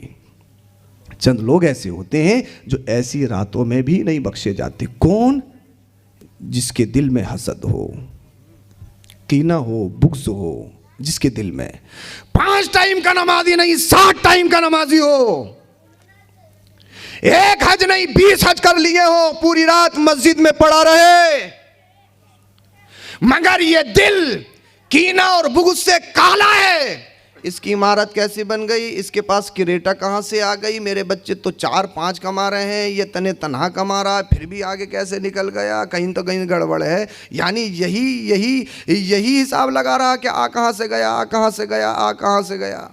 चंद लोग ऐसे होते हैं जो ऐसी रातों में भी नहीं बख्शे जाते। कौन? जिसके दिल में हसद हो, कीना हो, बुग़्ज़ हो, जिसके दिल में 5 टाइम का नमाजी नहीं 60 टाइम का नमाजी हो, एक हज नहीं 20 हज कर लिए हो, पूरी रात मस्जिद में पड़ा रहे, मगर ये दिल कीना और बुग़्ज़ से काला है। इसकी इमारत कैसी बन गई, इसके पास क्रेटा कहाँ से आ गई, मेरे बच्चे तो 4-5 कमा रहे हैं, ये तने तनहा कमा रहा है, फिर भी आगे कैसे निकल गया, कहीं तो कहीं गड़बड़ है। यानी यही हिसाब लगा रहा कि आ कहाँ से गया, आ कहाँ से गया, आ कहाँ से गया।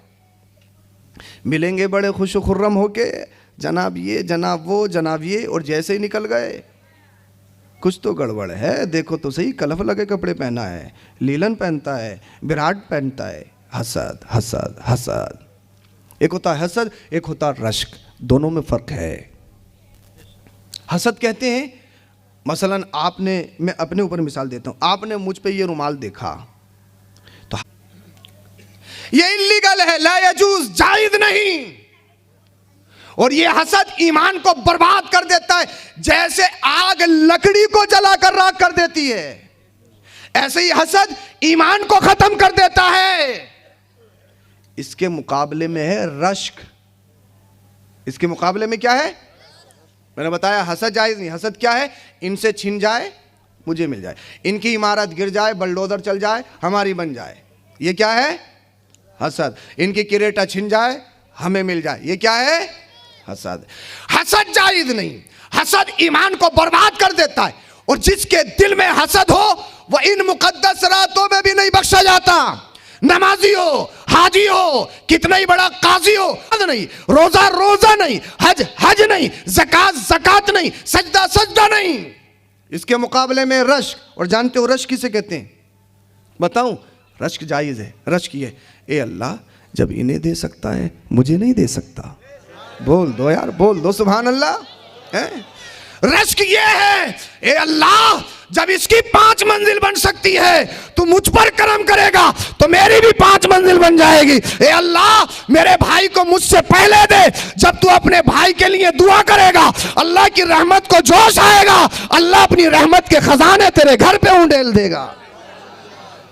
मिलेंगे बड़े खुश खुर्रम होके, जनाब ये, जनाब वो, जनाब ये, और जैसे ही निकल गए कुछ तो गड़बड़ है। देखो तो सही, कलफ लगे कपड़े पहना है, लीलन पहनता है, विराट पहनता है। हसद हसद हसद, एक होता है हसद, एक होता है रश्क, दोनों में फ़र्क है। हसद कहते हैं, मसलन आपने, मैं अपने ऊपर मिसाल देता हूँ, आपने मुझ पे ये रुमाल देखा तो ये इल्लीगल है, ला यजूज़, जायज़ नहीं, और ये हसद ईमान को बर्बाद कर देता है। जैसे आग लकड़ी को जलाकर राख कर देती है, ऐसे ही हसद ईमान को खत्म कर देता है। इसके मुकाबले में है रश्क। इसके मुकाबले में क्या है? मैंने बताया हसद जायज़ नहीं। हसद क्या है? इनसे छिन जाए मुझे मिल जाए, इनकी इमारत गिर जाए, बलडोजर चल जाए, हमारी बन जाए, ये क्या है? हसद। इनकी क्रेटा छिन जाए, हमें मिल जाए, ये क्या है? हसद। हसद जायज़ नहीं, हसद ईमान को बर्बाद कर देता है। और जिसके दिल में हसद हो वह इन मुकद्दस रातों में भी नहीं बख्शा जाता। नमाजी हो, हाजी हो, कितना ही बड़ा काजी हो, नहीं, रोजा नहीं, हज नहीं, ज़कात ज़कात नहीं, सजदा सजदा नहीं, इसके मुकाबले में रश्क, और जानते हो रश्क किसे कहते हैं? बताऊं? रश्क जायज़ है, रश्क ये, ए अल्लाह जब इन्हें दे सकता है मुझे नहीं दे सकता। बोल दो यार, बोल दो सुभान अल्लाह। रश्क ये है, ए अल्लाह जब इसकी 5 मंजिल बन सकती है तो मुझ पर करम करेगा तो मेरी भी 5 मंजिल बन जाएगी। ए अल्लाह मेरे भाई को मुझसे पहले दे, जब तू अपने भाई के लिए दुआ करेगा अल्लाह की रहमत को जोश आएगा, अल्लाह अपनी रहमत के खजाने तेरे घर पे उंडेल देगा।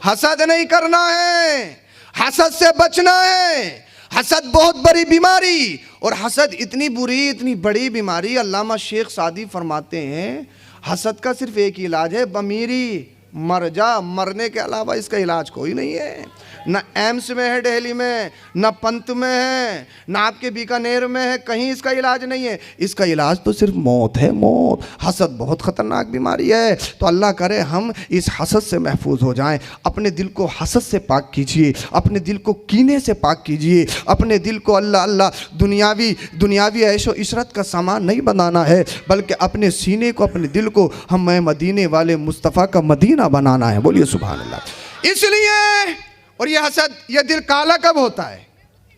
हसद नहीं करना है, हसद से बचना है। हसद बहुत बड़ी बीमारी, और हसद इतनी बुरी, इतनी बड़ी बीमारी, अल्लामा शेख सादी फरमाते हैं हसद का सिर्फ एक ही इलाज है, बमीरी, मर जा, मरने के अलावा इसका इलाज कोई नहीं है। न एम्स में है दिल्ली में, न पंत में है, न आपके बीकानेर में है, कहीं इसका इलाज नहीं है। इसका इलाज तो सिर्फ मौत है, मौत। हसद बहुत ख़तरनाक बीमारी है। तो अल्लाह करे हम इस हसद से महफूज हो जाएं। अपने दिल को हसद से पाक कीजिए, अपने दिल को कीने से पाक कीजिए, अपने दिल को अल्लाह अल्लाह दुनियावी ऐशो इशरत का सामान नहीं बनाना है, बल्कि अपने सीने को, अपने दिल को हम मदीने वाले मुस्तफ़ा का मदीना बनाना है। बोलिए सुभान अल्लाह। इसलिए, और ये हसद, ये दिल काला कब होता है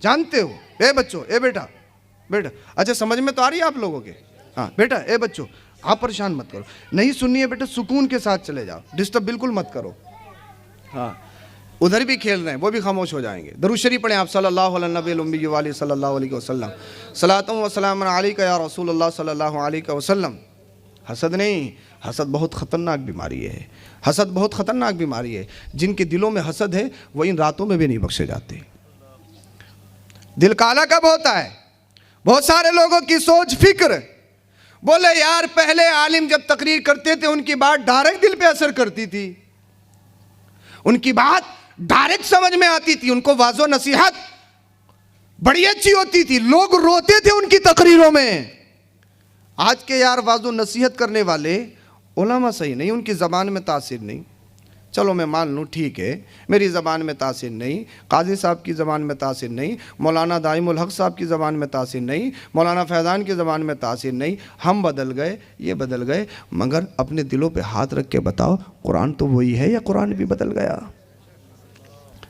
जानते हो? ए बच्चों, ए बेटा, अच्छा समझ में तो आ रही है आप लोगों के? हाँ बेटा, ए बच्चों आप परेशान मत करो, नहीं सुननी है बेटा, सुकून के साथ चले जाओ, डिस्टर्ब बिल्कुल मत करो। हाँ उधर भी खेल रहे हैं, वो भी खामोश हो जाएंगे। दरूद शरीफ पढ़ें आप सल्लल्लाहु अलैहि वसल्लम, सलातुम व सलाम अलैका या रसूलल्लाह सल्लल्लाहु अलैहि वसल्लम। हसद नहीं, हसद बहुत ख़तरनाक बीमारी है। हसद बहुत ख़तरनाक बीमारी है। जिनके दिलों में हसद है वो इन रातों में भी नहीं बख्शे जाते। दिल काला कब होता है? बहुत सारे लोगों की सोच फिक्र, बोले यार पहले आलिम जब तकरीर करते थे उनकी बात डायरेक्ट दिल पे असर करती थी, उनकी बात डायरेक्ट समझ में आती थी, उनको वाज़ो नसीहत बड़ी अच्छी होती थी, लोग रोते थे उनकी तकरीरों में। आज के यार वाज़ो नसीहत करने वाले उलमा सही नहीं, उनकी ज़बान में तासीर नहीं। चलो मैं मान लूँ ठीक है, मेरी ज़बान में तासीर नहीं, काजी साहब की ज़बान में तासीर नहीं, मौलाना दाइमुल हक साहब की ज़बान में तासीर नहीं, मौलाना फैज़ान की ज़बान में तासीर नहीं। हम बदल गए, ये बदल गए, मगर अपने दिलों पे हाथ रख के बताओ कुरान तो वही है या कुरान भी बदल गया?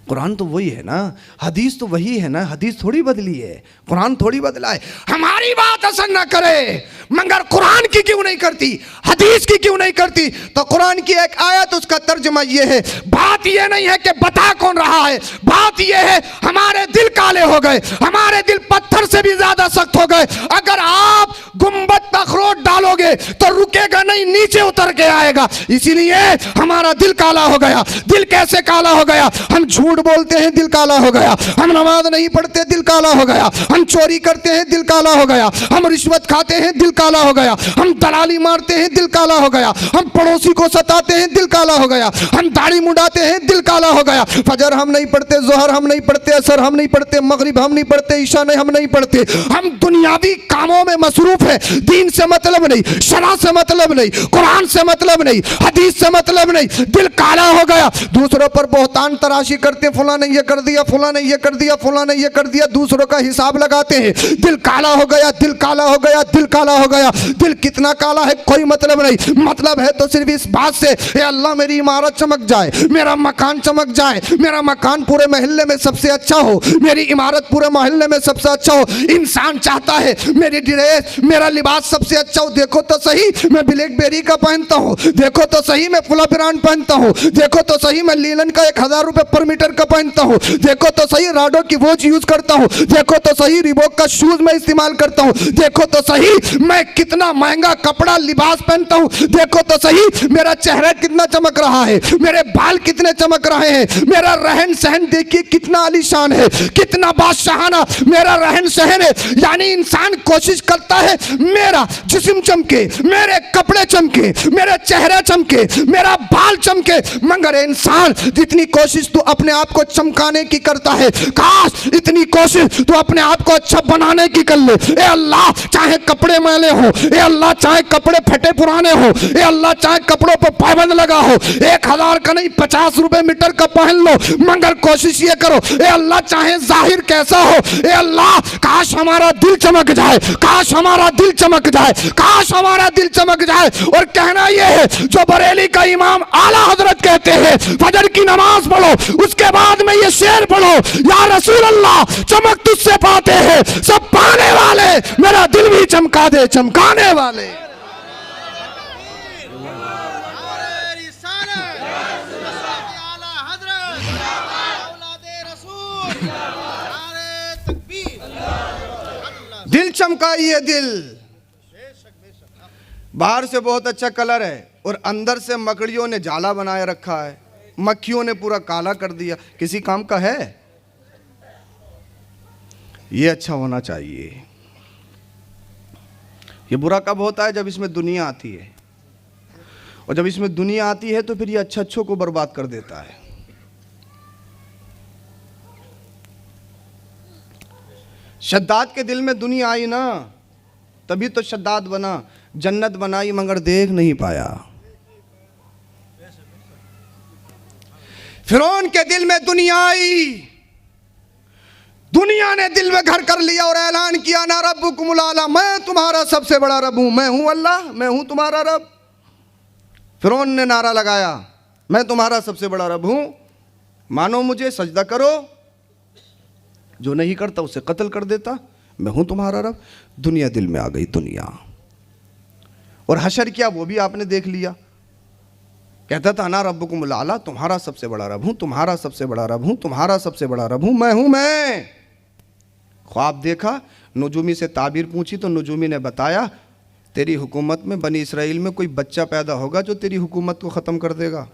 कुरान तो वही है ना, हदीस तो वही है ना, हदीस थोड़ी बदली है, कुरान थोड़ी बदला है। हमारी बात असर ना करे मगर कुरान की क्यों नहीं करती, हदीस की क्यों नहीं करती? तो कुरान की एक आयत, उसका तर्जुमा ये है, बात ये नहीं है कि बता कौन रहा है, बात ये है हमारे दिल काले हो गए, हमारे दिल पत्थर से भी ज्यादा सख्त हो गए। अगर आप गुंबद पर अखरोट डालोगे तो रुकेगा नहीं, नीचे उतर के आएगा। इसीलिए हमारा दिल काला हो गया। दिल कैसे काला हो गया? हम झूठ बोलते हैं, दिल काला हो गया। हम नमाज नहीं पढ़ते, दिल काला हो गया। हम चोरी करते हैं, दिल काला हो गया। हम रिश्वत खाते हैं, दिल काला हो गया। हम दलाली मारते हैं, दिल काला हो गया। हम पड़ोसी को सताते हैं, दिल काला हो गया। हम दाढ़ी मुंडाते हैं, दिल काला हो गया। फजर हम नहीं पढ़ते, जोहर हम नहीं पढ़ते, असर हम नहीं पढ़ते, मगरिब हम नहीं पढ़ते, ईशा हम नहीं पढ़ते। हम दुनियावी कामों में मसरूफ है, दीन से मतलब नहीं, शरा से मतलब नहीं, कुरान से मतलब नहीं, हदीस से मतलब नहीं। दिल काला हो गया। दूसरों पर बोहतान तराशी करते, फला ने ये कर दिया, फला ने ये कर दिया, फला ने ये कर दिया, दूसरों का हिसाब लगाते हैं। दिल काला हो गया, दिल काला हो गया, दिल काला हो गया। दिल कितना काला है कोई मतलब नहीं। मतलब है तो सिर्फ इस बात से, हे अल्लाह मेरी इमारत चमक जाए, मेरा मकान चमक जाए, मेरा मकान पूरे मोहल्ले में सबसे अच्छा हो, मेरी इमारत पूरे मोहल्ले में सबसे अच्छा हो। इंसान चाहता है मेरी ड्रेस, मेरा लिबास सबसे अच्छा हो। देखो तो सही मैं ब्लैकबेरी का पहनता हूँ, देखो तो सही मैं फुला ब्रांड पहनता हूँ, देखो तो सही मैं लीलन का 1000 रुपए पर मीटर का पहनता हूँ, देखो तो सही राडो की वॉच यूज करता हूँ, देखो तो सही रिबॉक का शूज मैं इस्तेमाल करता हूँ, देखो तो सही मैं कितना महंगा कपड़ा लिबास पहनता हूँ, देखो तो सही मेरा चेहरा कितना चमक रहा है, मेरे बाल कितने चमक रहे हैं, मेरा रहन सहन देखिए कितना आलीशान है, कितना बादशाहाना मेरा रहन सहन है। यानी इंसान कोशिश करता है मेरा जिस्म चमके, मेरे कपड़े चमके, मेरे चेहरा चमके, मेरा बाल चमके, मगर इंसान जितनी कोशिश तू अपने आप को चमकाने की करता है, काश इतनी कोशिश तू अपने आप को अच्छा बनाने की कर ले। ए अल्लाह चाहे कपड़े मैले हो, ए अल्लाह चाहे कपड़े फटे पुराने हो, ए अल्लाह चाहे कपड़ों पर पाबंद लगा हो, 1000 का नहीं 50 रुपए मीटर का पहन लो, मगर कोशिश ये करो ए अल्लाह चाहे जाहिर कैसा हो, ए अल्लाह काश हमारा दिल चमक जाए, काश हमारा दिल चमक जाए, काश काश हमारा दिल चमक जाए और कहना यह है जो बरेली का इमाम आला हजरत कहते हैं, फजर की नमाज पढ़ो, उसके बाद में ये शेर पढ़ो, या रसूल अल्लाह चमक तुझसे पाते हैं सब पाने वाले, मेरा दिल भी चमका दे चमकाने वाले। दिल चमकाइए दिल। बाहर से बहुत अच्छा कलर है और अंदर से मकड़ियों ने जाला बनाए रखा है, मक्खियों ने पूरा काला कर दिया, किसी काम का है? ये अच्छा होना चाहिए। ये बुरा कब होता है? जब इसमें दुनिया आती है, और जब इसमें दुनिया आती है तो फिर ये अच्छों को बर्बाद कर देता है। शद्दाद के दिल में दुनिया आई ना, तभी तो शद्दाद बना। जन्नत बनाई मगर देख नहीं पाया। फिरौन के दिल में दुनिया आई, दुनिया ने दिल में घर कर लिया और ऐलान किया ना रब्बुकुमुल आला, मैं तुम्हारा सबसे बड़ा रब हूं, मैं हूं अल्लाह, मैं हूं तुम्हारा रब। फिरौन ने नारा लगाया, मैं तुम्हारा सबसे बड़ा रब हूं, मानो मुझे, सजदा करो, जो नहीं करता उसे कत्ल कर देता, मैं हूं तुम्हारा रब। दुनिया दिल में आ गई दुनिया। और हशर किया वो भी आपने देख लिया, कहता था ना रब्बुकुमुल आला, तुम्हारा सबसे बड़ा रब हूं, तुम्हारा सबसे बड़ा रब हूं, तुम्हारा सबसे बड़ा रब हूं, मैं हूं मैं। ख्वाब देखा, नुजूमी से ताबीर पूछी तो नुजूमी ने बताया तेरी हुकूमत में बनी इसराइल में कोई बच्चा पैदा होगा जो तेरी हुकूमत को ख़त्म कर देगा।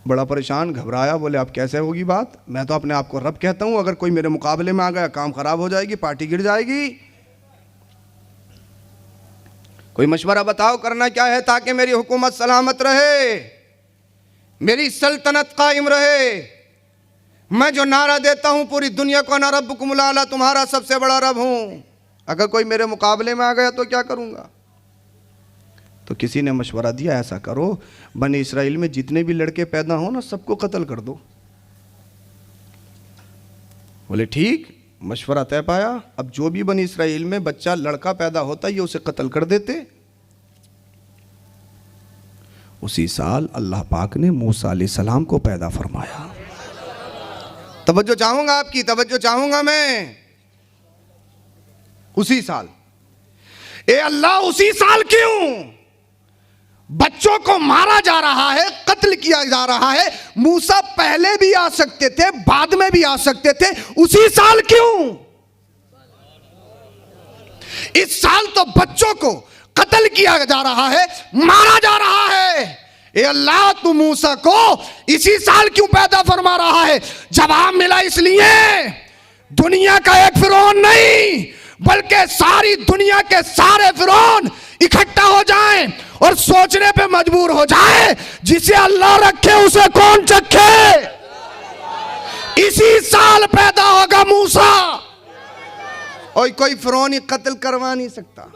बड़ा परेशान, घबराया, बोले अब कैसे होगी बात? मैं तो अपने आप को रब कहता हूं, अगर कोई मेरे मुकाबले में आ गया काम खराब हो जाएगी, पार्टी गिर जाएगी। कोई मशवरा बताओ, करना क्या है ताकि मेरी हुकूमत सलामत रहे, मेरी सल्तनत कायम रहे। मैं जो नारा देता हूं पूरी दुनिया को, ना रब्बुकुमुल आला, तुम्हारा सबसे बड़ा रब हूं, अगर कोई मेरे मुकाबले में आ गया तो क्या करूंगा? तो किसी ने मशवरा दिया, ऐसा करो बनी इसराइल में जितने भी लड़के पैदा हो ना, सबको कत्ल कर दो। बोले ठीक, मशवरा तय पाया। अब जो भी बनी इसराइल में बच्चा लड़का पैदा होता ये उसे कत्ल कर देते। उसी साल अल्लाह पाक ने मूसा अलैहिस्सलाम को पैदा फरमाया। तवज्जो चाहूंगा आपकी, तवज्जो चाहूंगा मैं। उसी साल, ए अल्लाह उसी साल क्यों? बच्चों को मारा जा रहा है, कत्ल किया जा रहा है। मूसा पहले भी आ सकते थे, बाद में भी आ सकते थे, उसी साल क्यों? इस साल तो बच्चों को कत्ल किया जा रहा है, मारा जा रहा है। ए अल्लाह, तू मूसा को इसी साल क्यों पैदा फरमा रहा है? जवाब मिला इसलिए दुनिया का एक फिरौन नहीं, बल्कि सारी दुनिया के सारे फिरौन इकट्ठा हो जाएं और सोचने पे मजबूर हो जाए, जिसे अल्लाह रखे उसे कौन चखे। इसी साल पैदा होगा मूसा, और कोई फिरौन ही कत्ल करवा नहीं सकता।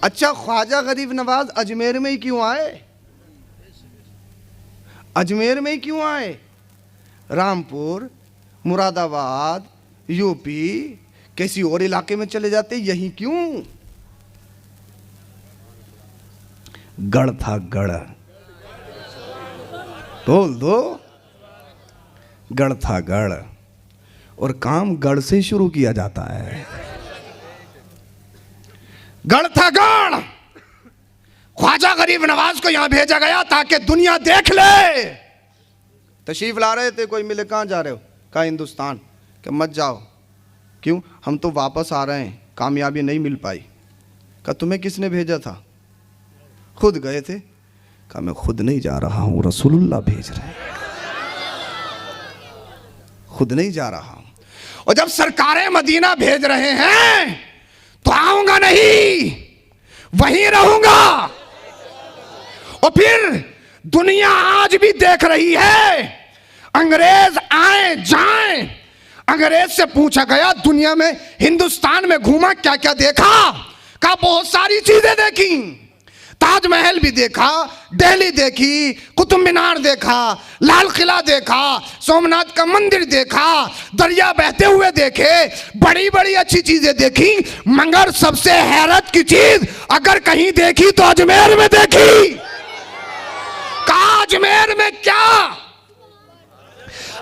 अच्छा, ख्वाजा गरीब नवाज अजमेर में ही क्यों आए? अजमेर में ही क्यों आए? रामपुर, मुरादाबाद, यूपी, किसी और इलाके में चले जाते, यहीं क्यों? गढ़ था, गढ़, बोल दो, गढ़ था गढ़, और काम गढ़ से शुरू किया जाता है। गढ़ था गढ़। ख्वाजा गरीब नवाज को यहां भेजा गया ताकि दुनिया देख ले। तशरीफ ला रहे थे, कोई मिले, कहां जा रहे हो? कहा हिंदुस्तान। कि मत जाओ। क्यों? हम तो वापस आ रहे हैं, कामयाबी नहीं मिल पाई। कहा तुम्हें किसने भेजा था? खुद गए थे। कहा मैं खुद नहीं जा रहा हूं, रसूलुल्लाह भेज रहे हैं, खुद नहीं जा रहा हूं। और जब सरकारे मदीना भेज रहे हैं तो आऊंगा नहीं, वहीं रहूंगा। और फिर दुनिया आज भी देख रही है, अंग्रेज आए जाएं। अंग्रेज से पूछा गया दुनिया में, हिंदुस्तान में घूमा, क्या क्या देखा? कहा बहुत सारी चीजें देखी। ताजमहल भी देखा, दिल्ली देखी, कुतुब मीनार देखा, लाल किला देखा, सोमनाथ का मंदिर देखा, दरिया बहते हुए देखे, बड़ी बड़ी अच्छी चीजें देखी, मगर सबसे हैरत की चीज अगर कहीं देखी तो अजमेर में देखी। कहा अजमेर में क्या?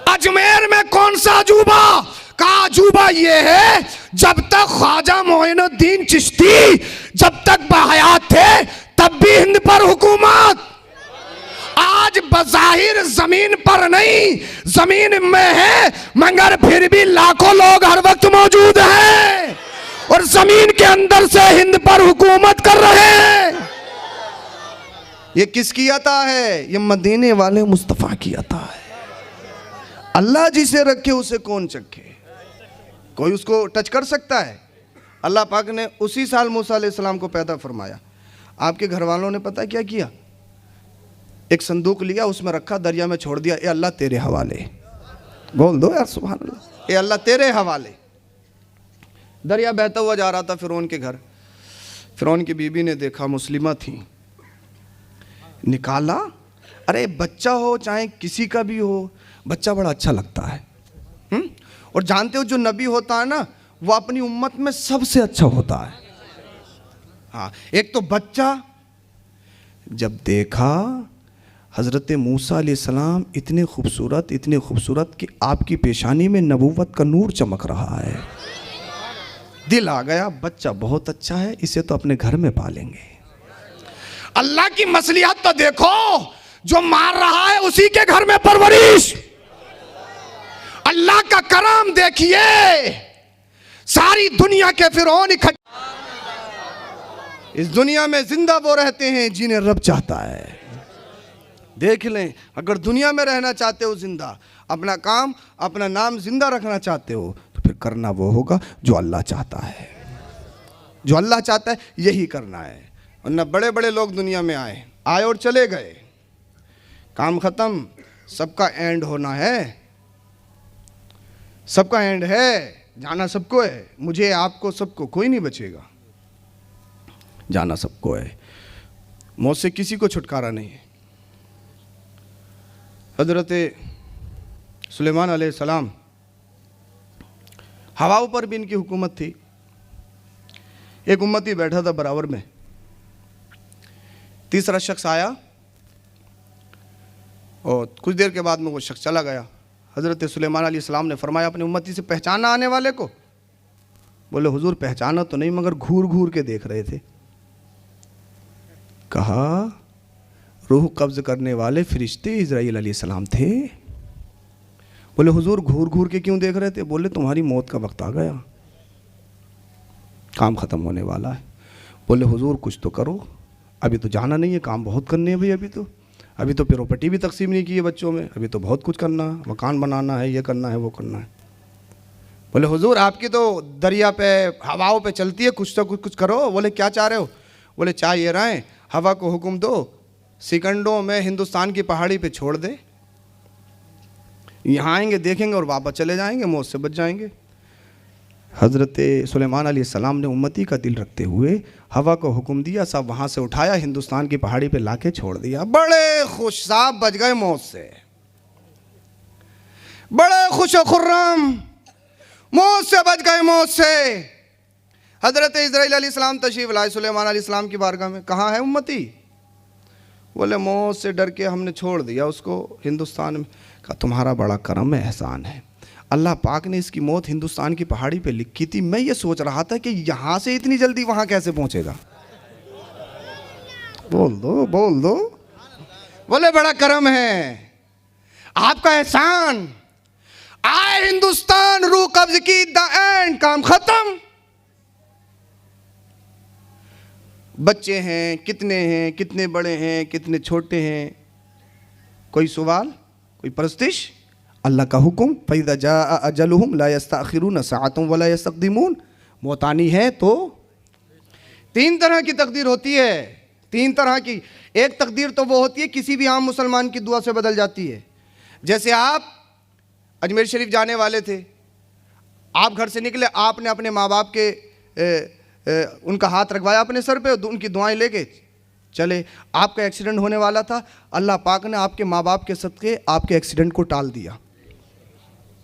अजमेर में कौन सा अजूबा? का अजूबा ये है, जब तक ख्वाजा मोइनुद्दीन चिश्ती जब तक बहयात थे तब भी हिंद पर हुकूमत। आज बज़ाहिर जमीन पर नहीं, जमीन में है, मगर फिर भी लाखों लोग हर वक्त मौजूद हैं और जमीन के अंदर से हिंद पर हुकूमत कर रहे हैं। ये किसकी अता है? ये मदीने वाले मुस्तफा की अता है। अल्लाह जिसे रखे उसे कौन चखे? कोई उसको टच कर सकता है? अल्लाह पाक ने उसी साल मूसा अलैहिस्सलाम को पैदा फरमाया। आपके घर वालों ने पता क्या किया? एक संदूक लिया, उसमें रखा, दरिया में छोड़ दिया। ए अल्लाह तेरे हवाले। बोल दो यार सुभान अल्लाह। ए अल्लाह तेरे हवाले। दरिया बहता हुआ जा रहा था फिरौन के घर। फिरौन की बीबी ने देखा, मुस्लिमा थी, निकाला। अरे बच्चा हो चाहे किसी का भी हो, बच्चा बड़ा अच्छा लगता है। और जानते हो जो नबी होता है ना, वो अपनी उम्मत में सबसे अच्छा होता है। हाँ, एक तो बच्चा। जब देखा हज़रत मूसा अलैहिस्सलाम इतने खूबसूरत कि आपकी पेशानी में नबूवत का नूर चमक रहा है, दिल आ गया, बच्चा बहुत अच्छा है, इसे तो अपने घर में पालेंगे। अल्लाह की मसलिहत तो देखो, जो मार रहा है उसी के घर में परवरिश। अल्लाह का करम देखिए, सारी दुनिया के फिरौन इकट्ठे। इस दुनिया में जिंदा वो रहते हैं जिन्हें रब चाहता है। देख लें, अगर दुनिया में रहना चाहते हो जिंदा, अपना काम अपना नाम जिंदा रखना चाहते हो, तो फिर करना वो होगा जो अल्लाह चाहता है। जो अल्लाह चाहता है यही करना है। वरना बड़े बड़े लोग दुनिया में आए और चले गए, काम खत्म। सबका एंड होना है, सबका एंड है, जाना सबको है। मुझे, आपको, सबको, कोई नहीं बचेगा, जाना सबको है। मौत से किसी को छुटकारा नहीं है। हज़रत सुलेमान अलैहिस्सलाम, हवाओं पर भी इनकी हुकूमत थी। एक उम्मती बैठा था बराबर में, तीसरा शख्स आया और कुछ देर के बाद में वो शख्स चला गया। हज़रत सुलेमान अलैहिस्सलाम ने फरमाया अपनी उम्मती से, पहचाना आने वाले को? बोले हुजूर पहचाना तो नहीं, मगर घूर घूर के देख रहे थे। कहा रूह कब्ज़ करने वाले फरिश्ते इज़राइल अलैहिस्सलाम थे। बोले हुजूर घूर घूर के क्यों देख रहे थे? बोले तुम्हारी मौत का वक्त आ गया, काम ख़त्म होने वाला है। बोले हुजूर कुछ तो करो, अभी तो जाना नहीं है, काम बहुत करने हैं भाई। अभी तो प्रॉपर्टी भी तकसीम नहीं की है बच्चों में, अभी तो बहुत कुछ करना है, मकान बनाना है, ये करना है, वो करना है। बोले हुजूर आपकी तो दरिया पे हवाओं पे चलती है, कुछ तो कुछ करो। बोले क्या चाह रहे हो? बोले चाह ये रहे हैं, हवा को हुक्म दो, सेकंडों में हिंदुस्तान की पहाड़ी पे छोड़ दे, यहाँ आएंगे देखेंगे और वापस चले जाएंगे, मौत से बच जाएंगे। हज़रत सुलेमान अलैहिस्सलाम ने उम्मती का दिल रखते हुए हवा को हुक्म दिया, सब वहाँ से उठाया, हिंदुस्तान की पहाड़ी पे लाके छोड़ दिया। बड़े खुश, साहब बच गए मौत से, बड़े खुश खुर्रम, मौत से बच गए, मौत से। हज़रत इज़राइल अलैहिस्सलाम तशरीफ़ लाए सुलेमान अलैहिस्सलाम की बारगाह में। कहाँ है उम्मती? बोले मौत से डर के हमने छोड़ दिया उसको हिंदुस्तान में। कहा तुम्हारा बड़ा करम है, एहसान है, अल्लाह पाक ने इसकी मौत हिंदुस्तान की पहाड़ी पे लिखी थी। मैं ये सोच रहा था कि यहाँ से इतनी जल्दी वहाँ कैसे पहुँचेगा। बोल दो, बोल दो। बोले बड़ा करम है, आपका एहसान। आए हिंदुस्तान, रूह कब्ज की, द एंड, काम खत्म। बच्चे हैं कितने बड़े हैं, कितने छोटे हैं, कोई सवाल, कोई परस्तिश? अल्लाह का हुक्म, फ़इज़ा जाअ अजलुहुम ला यस्तअखिरून सअतन वला यस्तक़दिमून। मौत आनी है तो तीन तरह की तकदीर होती है, तीन तरह की। एक तकदीर तो वो होती है किसी भी आम मुसलमान की दुआ से बदल जाती है। जैसे आप अजमेर शरीफ जाने वाले थे, आप घर से निकले, आपने अपने माँ बाप के उनका हाथ रखवाया अपने सर पे, उनकी दुआएं लेके चले, आपका एक्सीडेंट होने वाला था, अल्लाह पाक ने आपके माँ बाप के सदक़े आपके एक्सीडेंट को टाल दिया।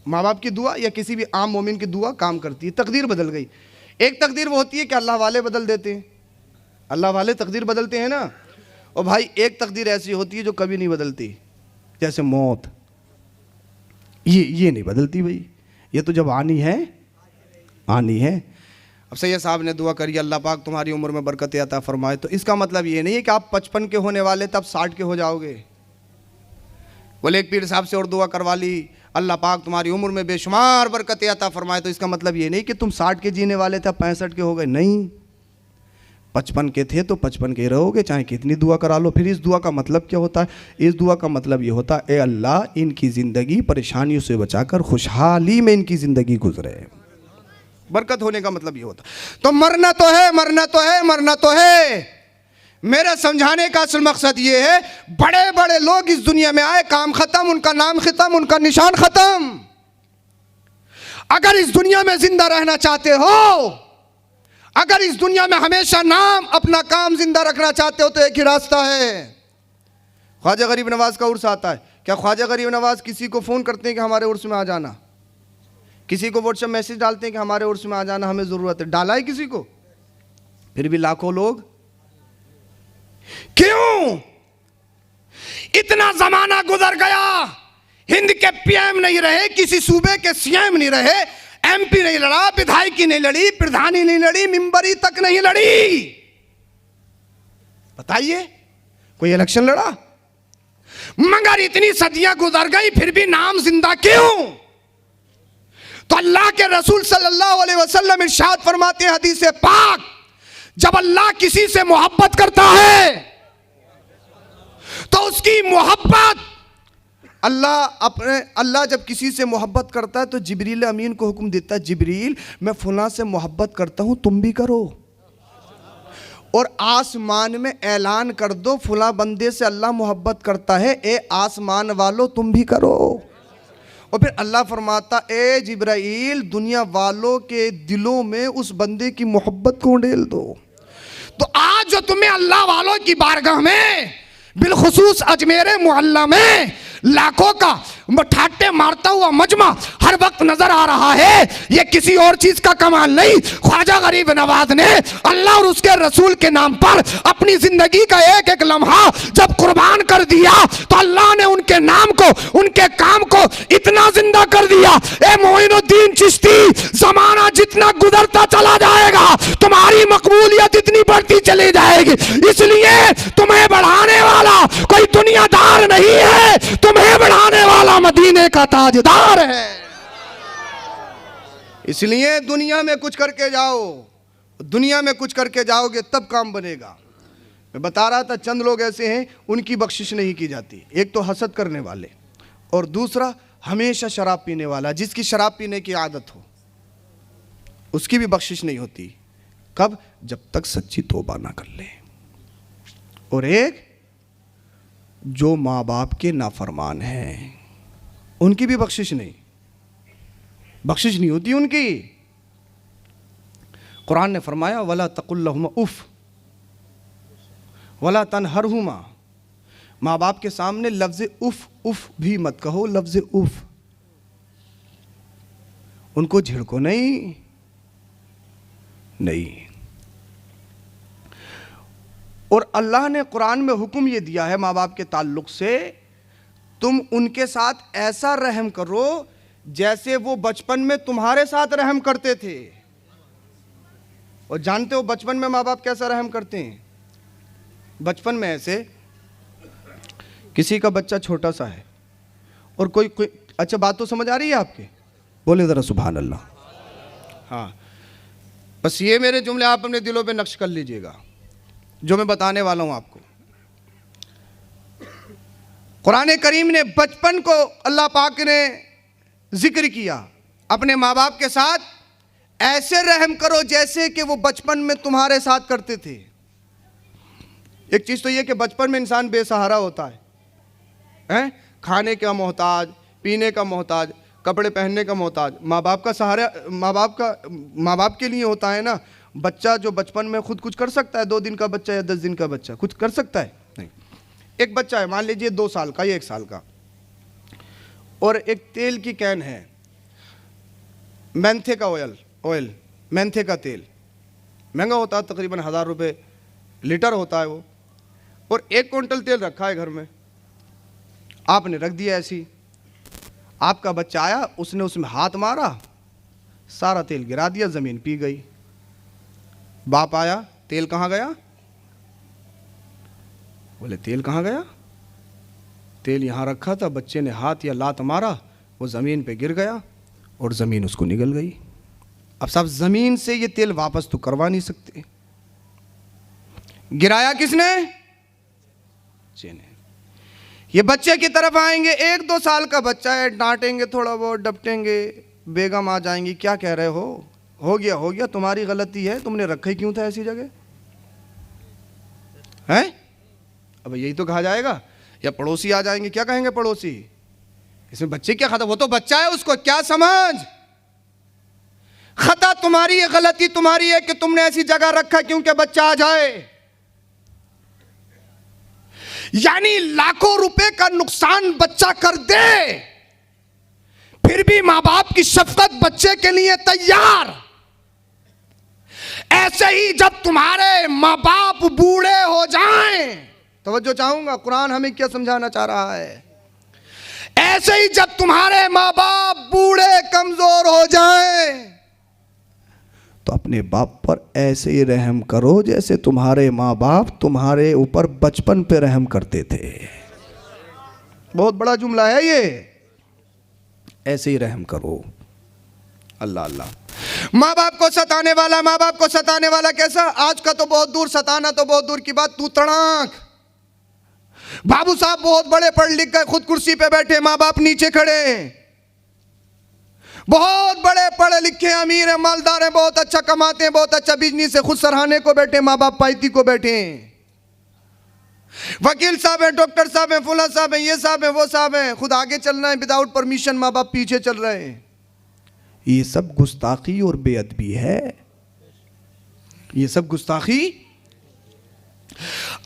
माँ बाप की दुआ या किसी भी आम मोमिन की दुआ काम करती है, तकदीर बदल गई। एक तकदीर वो होती है कि अल्लाह वाले बदल देते हैं, अल्लाह वाले तकदीर बदलते हैं ना। और भाई एक तकदीर ऐसी होती है जो कभी नहीं बदलती, जैसे मौत, ये नहीं बदलती भाई, ये तो जब आनी है आनी है। अब सैयद साहब ने दुआ करी अल्लाह पाक तुम्हारी उम्र में बरकत अता फरमाए, तो इसका मतलब ये नहीं है कि आप 55 के होने वाले तब 60 के हो जाओगे। बोले एक पीर साहब से और दुआ करवा ली अल्लाह पाक तुम्हारी उम्र में बेशुमार बरकत अता फरमाए, तो इसका मतलब ये नहीं कि तुम 60 के जीने वाले थे 65 के हो गए, नहीं, 55 के थे तो 55 के रहोगे, चाहे कितनी दुआ करा लो। फिर इस दुआ का मतलब क्या होता है? इस दुआ का मतलब ये होता है, ए अल्लाह इनकी ज़िंदगी परेशानियों से बचाकर खुशहाली में इनकी ज़िंदगी गुजरे। बरकत होने का मतलब ये होता। तो मरना तो है, मरना तो है, मरना तो है। मेरे समझाने का असल मकसद ये है, बड़े बड़े लोग इस दुनिया में आए, काम खत्म, उनका नाम खत्म, उनका निशान खत्म। अगर इस दुनिया में जिंदा रहना चाहते हो, अगर इस दुनिया में हमेशा नाम अपना काम जिंदा रखना चाहते हो, तो एक ही रास्ता है। ख्वाजा गरीब नवाज का उर्स आता है, क्या ख्वाजा गरीब नवाज किसी को फ़ोन करते हैं कि हमारे उर्स में आ जाना? किसी को व्हाट्सएप मैसेज डालते हैं कि हमारे उर्स में आ जाना, हमें ज़रूरत है? डाला है किसी को? फिर भी लाखों लोग क्यों? इतना जमाना गुजर गया, हिंद के पीएम नहीं रहे, किसी सूबे के सीएम नहीं रहे, एमपी नहीं लड़ा, विधायकी नहीं लड़ी, प्रधानी नहीं लड़ी, मिंबरी तक नहीं लड़ी। बताइए कोई इलेक्शन लड़ा? मगर इतनी सदियां गुजर गई, फिर भी नाम जिंदा क्यों? तो अल्लाह के रसूल सल्लल्लाहु अलैहि वसल्लम इरशाद फरमाते हैं हदीस पाक, जब अल्लाह किसी से मोहब्बत करता है तो उसकी मोहब्बत अल्लाह जब किसी से मोहब्बत करता है तो जिब्रील अमीन को हुक्म देता है, जिब्रील मैं फुला से मोहब्बत करता हूं, तुम भी करो, और आसमान में ऐलान कर दो फुला बंदे से अल्लाह मोहब्बत करता है, ए आसमान वालों तुम भी करो। और फिर अल्लाह फरमाता, ए जिब्राइल दुनिया वालों के दिलों में उस बंदे की मोहब्बत को उड़ेल दो। तो आज जो तुम्हें अल्लाह वालों की बारगाह में, बिलखुसूस अजमेर मोहल्ला में लाखों का ठाटे मारता हुआ मजमा हर वक्त नजर आ रहा है, ये किसी और चीज का कमाल नहीं, ख्वाजा गरीब नवाज ने अल्लाह और उसके रसूल के नाम पर अपनी जिंदगी का एक एक लम्हा जब कुर्बान कर दिया, तो अल्लाह ने उनके नाम को, उनके काम को इतना जिंदा कर दिया। ए मोइनुद्दीन चिश्ती, जमाना जितना गुजरता चला जाएगा तुम्हारी मकबूलियत इतनी बढ़ती चली जाएगी, इसलिए तुम्हें बढ़ाने वाला कोई दुनियादार नहीं है, तुम्हें बढ़ाने वाला मदीने का ताजदार है। इसलिए दुनिया में कुछ करके जाओ, दुनिया में कुछ करके जाओगे तब काम बनेगा। मैं बता रहा था चंद लोग ऐसे हैं उनकी बख्शिश नहीं की जाती, एक तो हसद करने वाले और दूसरा हमेशा शराब पीने वाला, जिसकी शराब पीने की आदत हो उसकी भी बख्शिश नहीं होती। कब? जब तक सच्ची तौबा ना कर ले। और एक जो माँ बाप के नाफरमान हैं उनकी भी बख्शिश नहीं होती उनकी। कुरान ने फरमाया, वला तकुल्लहुमा उफ वला तनहरहुमा, माँ बाप के सामने लफ्ज़ उफ भी मत कहो, लफ्ज़ उफ, उनको झिड़को नहीं। और अल्लाह ने कुरान में हुक्म ये दिया है माँ बाप के ताल्लुक से, तुम उनके साथ ऐसा रहम करो जैसे वो बचपन में तुम्हारे साथ रहम करते थे। और जानते हो बचपन में माँ बाप कैसा रहम करते हैं? बचपन में ऐसे, किसी का बच्चा छोटा सा है और कोई अच्छा बात तो समझ आ रही है आपके? बोले ज़रा सुभान अल्लाह। हाँ, बस ये मेरे जुमले आप अपने दिलों पे नक्श कर लीजिएगा जो मैं बताने वाला हूँ आपको। कुरान करीम ने बचपन को अल्लाह पाक ने जिक्र किया, अपने माँ बाप के साथ ऐसे रहम करो जैसे कि वो बचपन में तुम्हारे साथ करते थे। एक चीज़ तो ये कि बचपन में इंसान बेसहारा होता है, खाने का मोहताज, पीने का मोहताज, कपड़े पहनने का मोहताज। माँ बाप का सहारा माँ बाप के लिए होता है ना, बच्चा जो बचपन में खुद कुछ कर सकता है? 2 दिन का बच्चा या 10 दिन का बच्चा कुछ कर सकता है? नहीं। एक बच्चा है, मान लीजिए 2 साल का या 1 साल का, और एक तेल की कैन है, मेंथे का ऑयल, मेंथे का तेल महंगा होता है, तकरीबन 1000 रुपये लीटर होता है वो, और 1 क्विंटल तेल रखा है घर में, आपने रख दिया ऐसी। आपका बच्चा आया, उसने उसमें हाथ मारा, सारा तेल गिरा दिया, जमीन पी गई। बाप आया, तेल कहाँ गया? बोले तेल कहाँ गया? तेल यहाँ रखा था, बच्चे ने हाथ या लात मारा, वो ज़मीन पे गिर गया और ज़मीन उसको निगल गई। अब साहब ज़मीन से ये तेल वापस तो करवा नहीं सकते, गिराया किसने? बच्चे ने। ये बच्चे की तरफ आएंगे, 1-2 साल का बच्चा है, डांटेंगे थोड़ा बहुत, डपटेंगे, बेगम आ जाएंगी, क्या कह रहे हो गया, तुम्हारी गलती है, तुमने रखा ही क्यों था ऐसी जगह है? अब यही तो कहा जाएगा। या पड़ोसी आ जाएंगे, क्या कहेंगे पड़ोसी, इसमें बच्चे क्या खाता, वो तो बच्चा है, उसको क्या समझ। खता तुम्हारी है, गलती तुम्हारी है कि तुमने ऐसी जगह रखा क्योंकि बच्चा आ जाए। यानी लाखों रुपए का नुकसान बच्चा कर दे, फिर भी मां बाप की शफकत बच्चे के लिए तैयार। ऐसे ही जब तुम्हारे मां बाप बूढ़े हो जाएं, तवज्जो चाहूंगा, कुरान हमें क्या समझाना चाह रहा है। ऐसे ही जब तुम्हारे मां बाप बूढ़े कमजोर हो जाएं, तो अपने बाप पर ऐसे ही रहम करो जैसे तुम्हारे माँ बाप तुम्हारे ऊपर बचपन पे रहम करते थे। बहुत बड़ा जुमला है ये, ऐसे ही रहम करो। अल्लाह अल्लाह। माँ बाप को सताने वाला कैसा? आज का तो बहुत दूर, सताना तो बहुत दूर की बात, तू तड़ाक। बाबू साहब बहुत बड़े पढ़ लिख गए, खुद कुर्सी पे बैठे, माँ बाप नीचे खड़े, बहुत बड़े पढ़े लिखे अमीर हैं, मालदार हैं, बहुत अच्छा कमाते हैं, बहुत अच्छा बिजनेस है, खुद सराहने को बैठे, माँ बाप पायती को बैठे। वकील साहब हैं, डॉक्टर साहब हैं, फुला साहब हैं, ये साहब हैं, वो साहब हैं, खुद आगे चल रहे हैं विदाउट परमिशन, माँ बाप पीछे चल रहे हैं। ये सब गुस्ताखी और बेअदबी है, ये सब गुस्ताखी।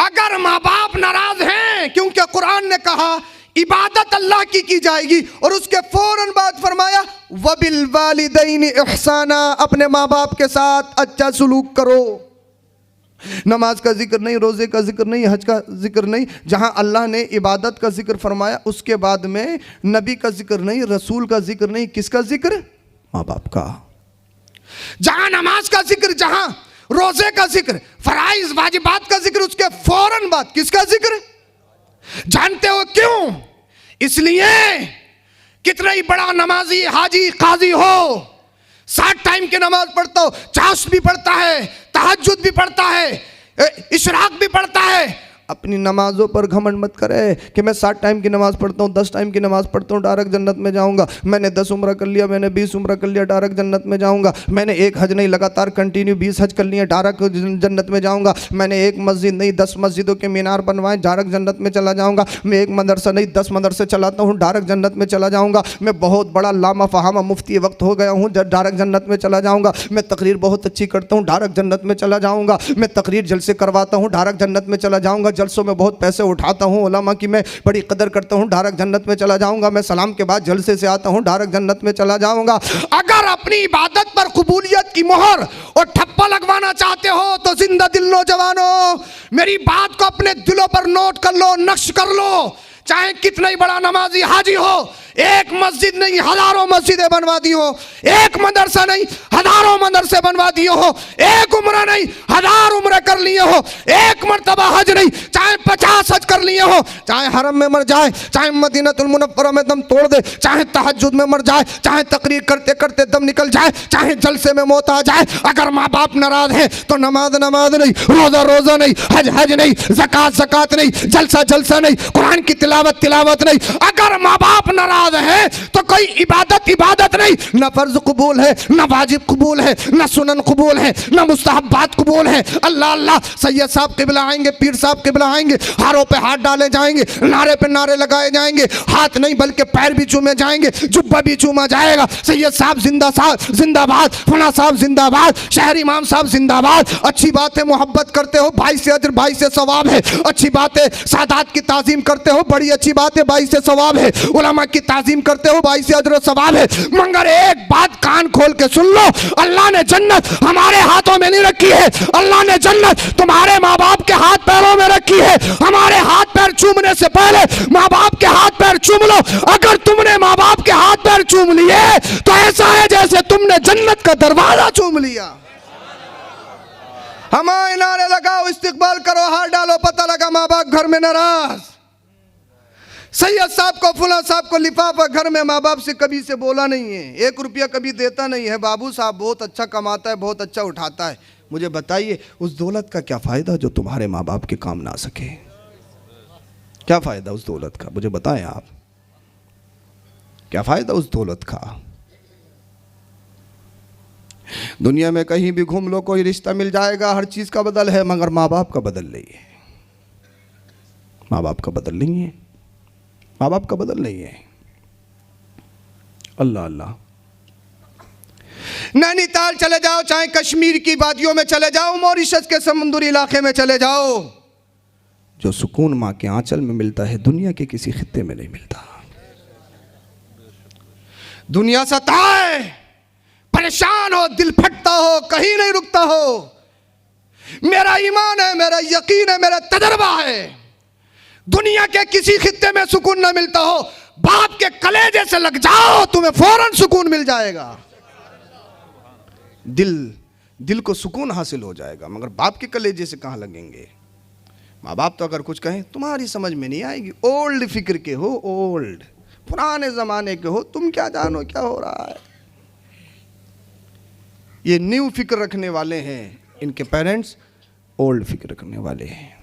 अगर माँ बाप नाराज हैं, क्योंकि कुरान ने कहा इबादत अल्लाह की जाएगी, और उसके फौरन बाद फरमाया वबिल वालिदैन इहसाना, अपने माँ बाप के साथ अच्छा सलूक करो। नमाज का जिक्र नहीं, रोजे का जिक्र नहीं, हज का जिक्र नहीं, जहां अल्लाह ने इबादत का जिक्र फरमाया उसके बाद में नबी का जिक्र नहीं, रसूल का जिक्र नहीं, किसका जिक्र? माँ बाप का। जहां नमाज का जिक्र, जहां रोजे का जिक्र, फराइज वाजिबात का जिक्र, उसके फौरन बाद किसका जिक्र? जानते हो क्यों? इसलिए कितना ही बड़ा नमाजी, हाजी, काजी हो, 7 टाइम की नमाज पढ़ता हो, चाश भी पढ़ता है, तहज्जुद भी पढ़ता है, इशराक भी पढ़ता है, अपनी नमाजों पर घमंड मत करे कि मैं 7 टाइम की नमाज पढ़ता हूँ, 10 टाइम की नमाज पढ़ता हूँ, डायरेक्ट जन्नत में जाऊँगा, मैंने 10 उम्रा कर लिया, मैंने 20 उम्रा कर लिया, डायरेक्ट जन्नत में जाऊँगा, मैंने 1 हज नहीं, लगातार कंटिन्यू 20 हज कर लिए, डायरेक्ट जन्नत में जाऊँगा, मैंने 1 मस्जिद नहीं 10 मस्जिदों के मीनार बनवाए, डायरेक्ट जन्नत में चला जाऊँगा, मैं 1 मदरसा नहीं 10 मदरसे चलाता हूँ, डायरेक्ट जन्नत में चला जाऊँगा, मैं बहुत बड़ा लामा फहामा मुफ्ती वक्त हो गया हूँ, डायरेक्ट जन्नत में चला जाऊँगा, मैं तकरीर बहुत अच्छी करता हूँ, डायरेक्ट जन्नत में चला जाऊँगा, मैं तकरीर जलसे करवाता हूँ, डायरेक्ट जन्नत में चला जाऊँगा, जलसों में बहुत पैसे उठाता हूँ, उलमा की मैं बड़ी कदर करता हूँ, डायरेक्ट जन्नत में चला जाऊँगा, मैं सलाम के बाद जलसे से आता हूँ, डायरेक्ट जन्नत में चला जाऊँगा। अगर अपनी इबादत पर कबूलियत की मोहर और ठप्पा लगवाना चाहते हो तो जिंदा दिल नौजवानों, मेरी बात को अपने दिलों पर नोट कर लो, नक्श कर लो। चाहे कितना ही बड़ा नमाजी हाजी हो, एक मस्जिद नहीं हजारों मस्जिदें बनवा दी हो, एक मदरसा नहीं हजारों मदरसे बनवा दिए हो, एक उम्र नहीं 1000 उम्र कर लिए हो, एक मर्तबा हज नहीं चाहे 50 हज कर लिए हो, चाहे हरम में मर जाए, चाहे मदीनतुल मुनव्वरा में दम तोड़ दे, चाहे तहज्जुद में मर जाए, चाहे तकरीर करते करते दम निकल जाए, चाहे जलसे में मौत आ जाए, अगर माँ बाप नाराज है तो नमाज नहीं, रोजा रोजा नहीं, हज नहीं, ज़कात नहीं, जलसा नहीं, कुरान की तिलावत नहीं। अगर माँ बाप नाराज है तो कोई इबादत नहीं, न फर्ज कबूल है, न वाजिब कबूल कबूल है, न सुनन कबूल है, न मुस्तहब्बात कबूल है। अल्लाह अल्लाह, सैयद साहब किबला आएंगे, पीर साहब किबला आएंगे, हारों पे हाथ डाले जाएंगे, नारे पे नारे लगाए जाएंगे, हाथ नहीं बल्कि पैर भी चूमे जाएंगे, जुब्बा भी चूमा जाएगा। सैयद साहब जिंदाबाद, फना साहब जिंदाबाद, शहर इमाम साहब जिंदाबाद। अच्छी बात है, मोहब्बत करते हो, भाई से अजर भाई से सवाब है। अच्छी बात है, सादात की ताजीम करते हो, बड़ी अच्छी बात है, भाई से सवाब है। उलमा की ताजीम करते हो, भाई से अजर सवाब है। मगर एक बात कान खोल के सुन लो, अल्लाह ने जन्नत हमारे हाथों में नहीं रखी है, अल्लाह ने जन्नत तुम्हारे माँ बाप के हाथ पैरों में रखी है। हमारे हाथ पैर चूमने से पहले माँ बाप के हाथ पैर चूम लो। अगर तुमने माँ बाप के हाथ पैर चूम लिए तो ऐसा है जैसे तुमने जन्नत का दरवाजा चूम लिया। हमारे नारे लगाओ, इस्तिकबाल करो, हाथ डालो, पता लगा माँ बाप घर में नाराज। सैयद साहब को, फुला साहब को लिफाफा घर में माँ बाप से कभी से बोला नहीं है, 1 रुपया कभी देता नहीं है। बाबू साहब बहुत अच्छा कमाता है, बहुत अच्छा उठाता है। मुझे बताइए उस दौलत का क्या फ़ायदा जो तुम्हारे माँ बाप के काम ना सके? क्या फ़ायदा उस दौलत का? मुझे बताएं आप, क्या फ़ायदा उस दौलत का? दुनिया में कहीं भी घूम लो, कोई रिश्ता मिल जाएगा, हर चीज़ का बदल है, मगर माँ बाप का बदल नहीं है। माँ बाप का बदल नहीं है, माँ बाप का बदल नहीं है। अल्लाह अल्लाह। नैनीताल चले जाओ, चाहे कश्मीर की वादियों में चले जाओ, मॉरिशस के समुद्री इलाके में चले जाओ, जो सुकून माँ के आंचल में मिलता है दुनिया के किसी खित्ते में नहीं मिलता। दुनिया सताए, परेशान हो, दिल फटता हो, कहीं नहीं रुकता हो, मेरा ईमान है, मेरा यकीन है, मेरा तजर्बा है, दुनिया के किसी खित्ते में सुकून ना मिलता हो, बाप के कलेजे से लग जाओ, तुम्हें फौरन सुकून मिल जाएगा। दिल को सुकून हासिल हो जाएगा, मगर बाप के कलेजे से कहाँ लगेंगे? माँ बाप तो अगर कुछ कहें तुम्हारी समझ में नहीं आएगी। ओल्ड फिक्र के हो, ओल्ड, पुराने ज़माने के हो, तुम क्या जानो क्या हो रहा है। ये न्यू फिक्र रखने वाले हैं, इनके पेरेंट्स ओल्ड फिक्र रखने वाले हैं।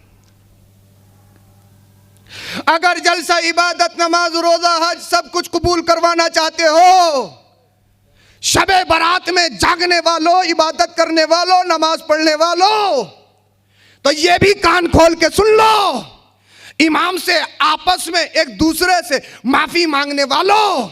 अगर जलसा, इबादत, नमाज, रोजा, हज सब कुछ कबूल करवाना चाहते हो, शबे बारात में जागने वालों, इबादत करने वालों, नमाज पढ़ने वालों, तो ये भी कान खोल के सुन लो, इमाम से आपस में एक दूसरे से माफी मांगने वालों,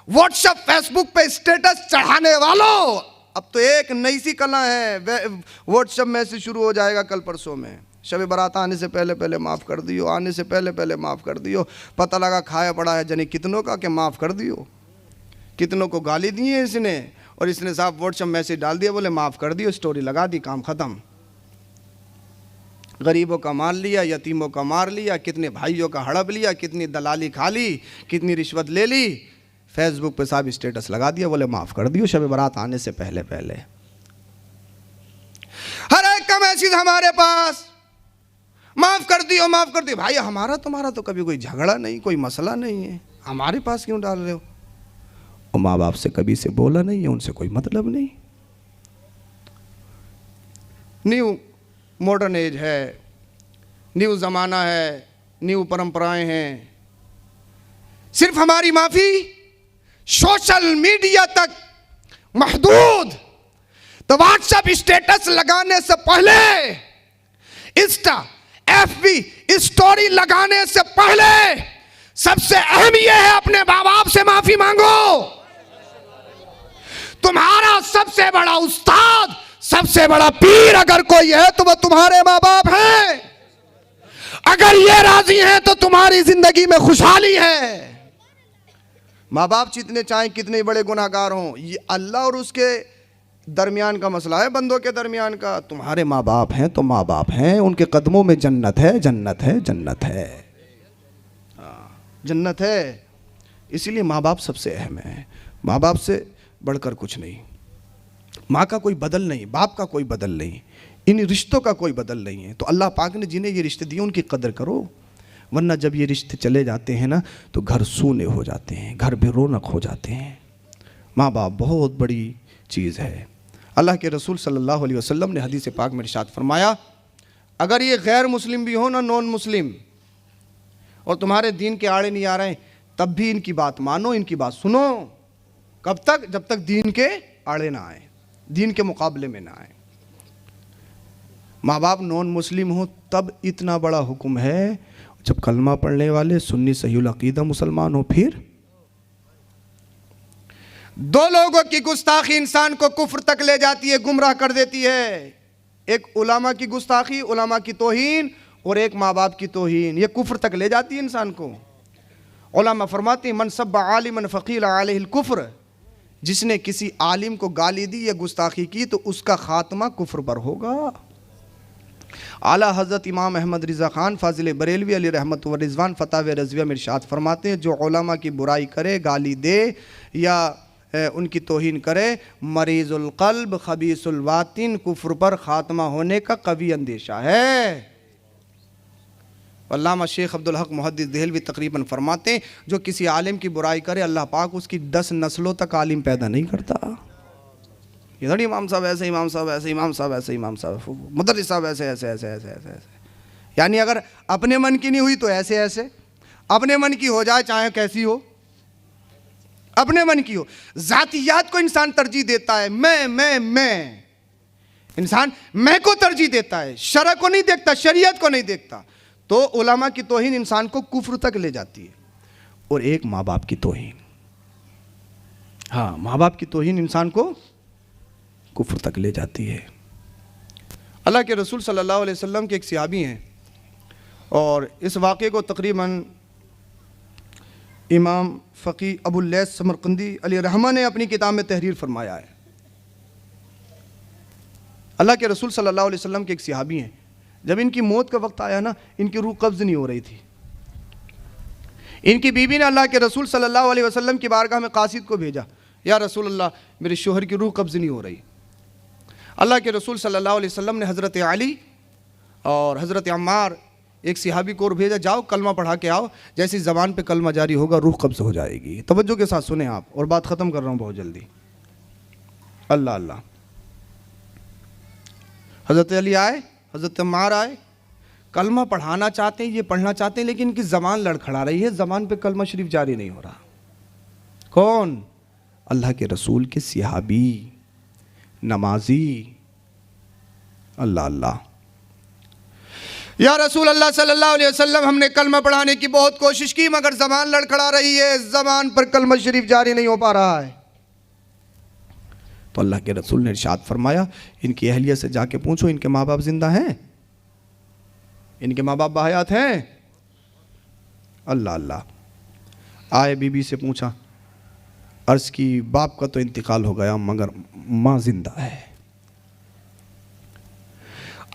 व्हाट्सएप फेसबुक पे स्टेटस चढ़ाने वालों, अब तो एक नई सी कला है, व्हाट्सएप मैसेज शुरू हो जाएगा कल परसों में, शब बारात आने से पहले पहले माफ़ कर दियो, आने से पहले पहले माफ़ कर दियो। पता लगा खाया पड़ा है जने कितनों का कि माफ़ कर दियो। कितनों को गाली दी है इसने, और इसने साहब व्हाट्सएप मैसेज डाल दिया, बोले माफ़ कर दियो, स्टोरी लगा दी, काम ख़त्म। गरीबों का मार लिया, यतीमों का मार लिया, कितने भाइयों का हड़प लिया, कितनी दलाली खा ली, कितनी रिश्वत ले ली, फेसबुक पे साहब स्टेटस लगा दिया, बोले माफ़ कर दियो शब बारात आने से पहले पहले। हर एक का मैसेज हमारे पास, माफ़ कर दियो, माफ़ कर दियो। भाई हमारा तुम्हारा तो कभी कोई झगड़ा नहीं, कोई मसला नहीं है, हमारे पास क्यों डाल रहे हो? और माँ बाप से कभी से बोला नहीं है, उनसे कोई मतलब नहीं। न्यू मॉडर्न एज है, न्यू ज़माना है, न्यू परंपराएं हैं, सिर्फ हमारी माफ़ी सोशल मीडिया तक महदूद। तो व्हाट्सएप स्टेटस लगाने से पहले, इंस्टा एफबी स्टोरी लगाने से पहले सबसे अहम यह है अपने माँ बाप से माफी मांगो। तुम्हारा सबसे बड़ा उस्ताद, सबसे बड़ा पीर अगर कोई है तो वह तुम्हारे माँ बाप हैं। अगर ये राजी हैं तो तुम्हारी जिंदगी में खुशहाली है। माँ बाप जितने चाहे कितने बड़े गुनाहगार हों, ये अल्लाह और उसके दरमियान का मसला है, बंदों के दरमियान का। तुम्हारे माँ बाप हैं तो माँ बाप हैं, उनके कदमों में जन्नत है, जन्नत है, जन्नत है, जन्नत है। इसीलिए माँ बाप सबसे अहम है, माँ बाप से बढ़कर कुछ नहीं। माँ का कोई बदल नहीं, बाप का कोई बदल नहीं, इन रिश्तों का कोई बदल नहीं है। तो अल्लाह पाक ने जिन्हें ये रिश्ते दिए उनकी कदर करो, वरना जब ये रिश्ते चले जाते हैं ना तो घर सूने हो जाते हैं, घर भी रौनक हो जाते हैं। माँ बाप बहुत बड़ी चीज़ है। अल्लाह के रसूल सल्लल्लाहु अलैहि वसल्लम ने हदीस पाक में इरशाद फरमाया, अगर ये गैर मुस्लिम भी हो ना, नॉन मुस्लिम, और तुम्हारे दीन के आड़े नहीं आ रहे हैं, तब भी इनकी बात मानो, इनकी बात सुनो। कब तक? जब तक दीन के आड़े ना आए। दीन के मुकाबले में ना आए। माँ बाप नॉन मुस्लिम हो तब इतना बड़ा हुक्म है, जब कलमा पढ़ने वाले सुन्नी सहीउल अकीदा मुसलमान हो फिर। दो लोगों की गुस्ताखी इंसान को कुफ्र तक ले जाती है, गुमराह कर देती है। एक उलामा की गुस्ताखी, उलामा की तौहीन, और एक माँ बाप की तौहीन, ये कुफ्र तक ले जाती है इंसान को। उलामा फरमाती मन सब्बा आलिमन फ़क़ील अलैहिल कुफ्र, जिसने किसी आलिम को गाली दी या गुस्ताखी की तो उसका खात्मा कुफ्र पर होगा। आला हज़रत इमाम अहमद रिज़ा ख़ान फ़ाज़िल बरेलवी अलैहि रहमत व रिज़वान फ़तावे रज़विया में इरशाद फरमाते हैं, जो उलमा की बुराई करे, गाली दे या उनकी तौहीन करे, मरीज़ुल क़ल्ब ख़बीसुल बातिन, कुफ्र पर ख़ात्मा होने का कवी अंदेशा है। अल्लामा शेख अब्दुल हक मुहद्दिस देहलवी तकरीबन फरमाते हैं, जो किसी आलिम की बुराई करे अल्लाह पाक उसकी 10 नस्लों तक आलिम पैदा नहीं करता। ये थोड़ी इमाम साहब ऐसे, इमाम साहब ऐसे, इमाम साहब ऐसे, इमाम साहब मुदर्रिस साहब ऐसे ऐसे ऐसे ऐसे ऐसे ऐसे। यानी अगर अपने मन की नहीं हुई तो ऐसे ऐसे, अपने मन की हो जाए चाहे कैसी हो, अपने मन की हो। जातियात को इंसान तरजीह देता है, मैं इंसान मैं को तरजीह देता है, शरअ को नहीं देखता, शरीयत को नहीं देखता। तो उलमा की तौहीन इंसान को कुफ्र तक ले जाती है। और एक माँ बाप की तौहीन, हाँ माँ बाप की तौहीन इंसान को कुफ्र तक ले जाती है। अल्लाह के रसूल सल्लल्लाहु अलैहि वसल्लम के एक सहाबी हैं, और इस वाक़े को तकरीबन इमाम फ़क़ी अबुल लैस समरकंदी अलैहि रहमा ने अपनी किताब में तहरीर फरमाया है। अल्लाह के रसूल सल्लल्लाहु अलैहि वसल्लम के एक सहाबी हैं, जब इनकी मौत का वक्त आया ना, इनकी रूह कब्ज़ नहीं हो रही थी। इनकी बीवी ने अल्लाह के रसूल सल्लल्लाहु अलैहि वसल्लम की बारगाह में कासिद को भेजा, या रसूल अल्लाह मेरे शोहर की रूह कब्ज़ नहीं हो रही। अल्लाह के रसूल सल्लल्लाहु अलैहि वसल्लम ने हज़रत अली और हज़रत अम्मार एक सहाबी को और भेजा, जाओ कलमा पढ़ा के आओ, जैसी ज़बान पे कलमा जारी होगा रूह कब्ज़ हो जाएगी। तवज्जो के साथ सुने आप, और बात ख़त्म कर रहा हूँ बहुत जल्दी। अल्लाह अल्लाह। हज़रत अली आए, हज़रत अम्मार आए, कलमा पढ़ाना चाहते हैं, ये पढ़ना चाहते हैं, लेकिन इनकी ज़बान लड़खड़ा रही है, ज़बान पे कलमा शरीफ जारी नहीं हो रहा। कौन? अल्लाह के रसूल के सहाबी, नमाजी। अल्लाह अल्लाह। या रसूल अल्लाह सल्लल्लाहु अलैहि वसल्लम, हमने कलमा पढ़ाने की बहुत कोशिश की मगर ज़बान लड़खड़ा रही है, ज़बान पर कलमा शरीफ जारी नहीं हो पा रहा है। तो अल्लाह के रसूल ने इरशाद फरमाया, इनकी अहलिया से जाके पूछो इनके माँ बाप जिंदा हैं, इनके माँ बाप बाहयात हैं? अल्लाह अल्लाह। आए बीबी से पूछा, अर्ज़ की बाप का तो इंतकाल हो गया मगर माँ जिंदा है।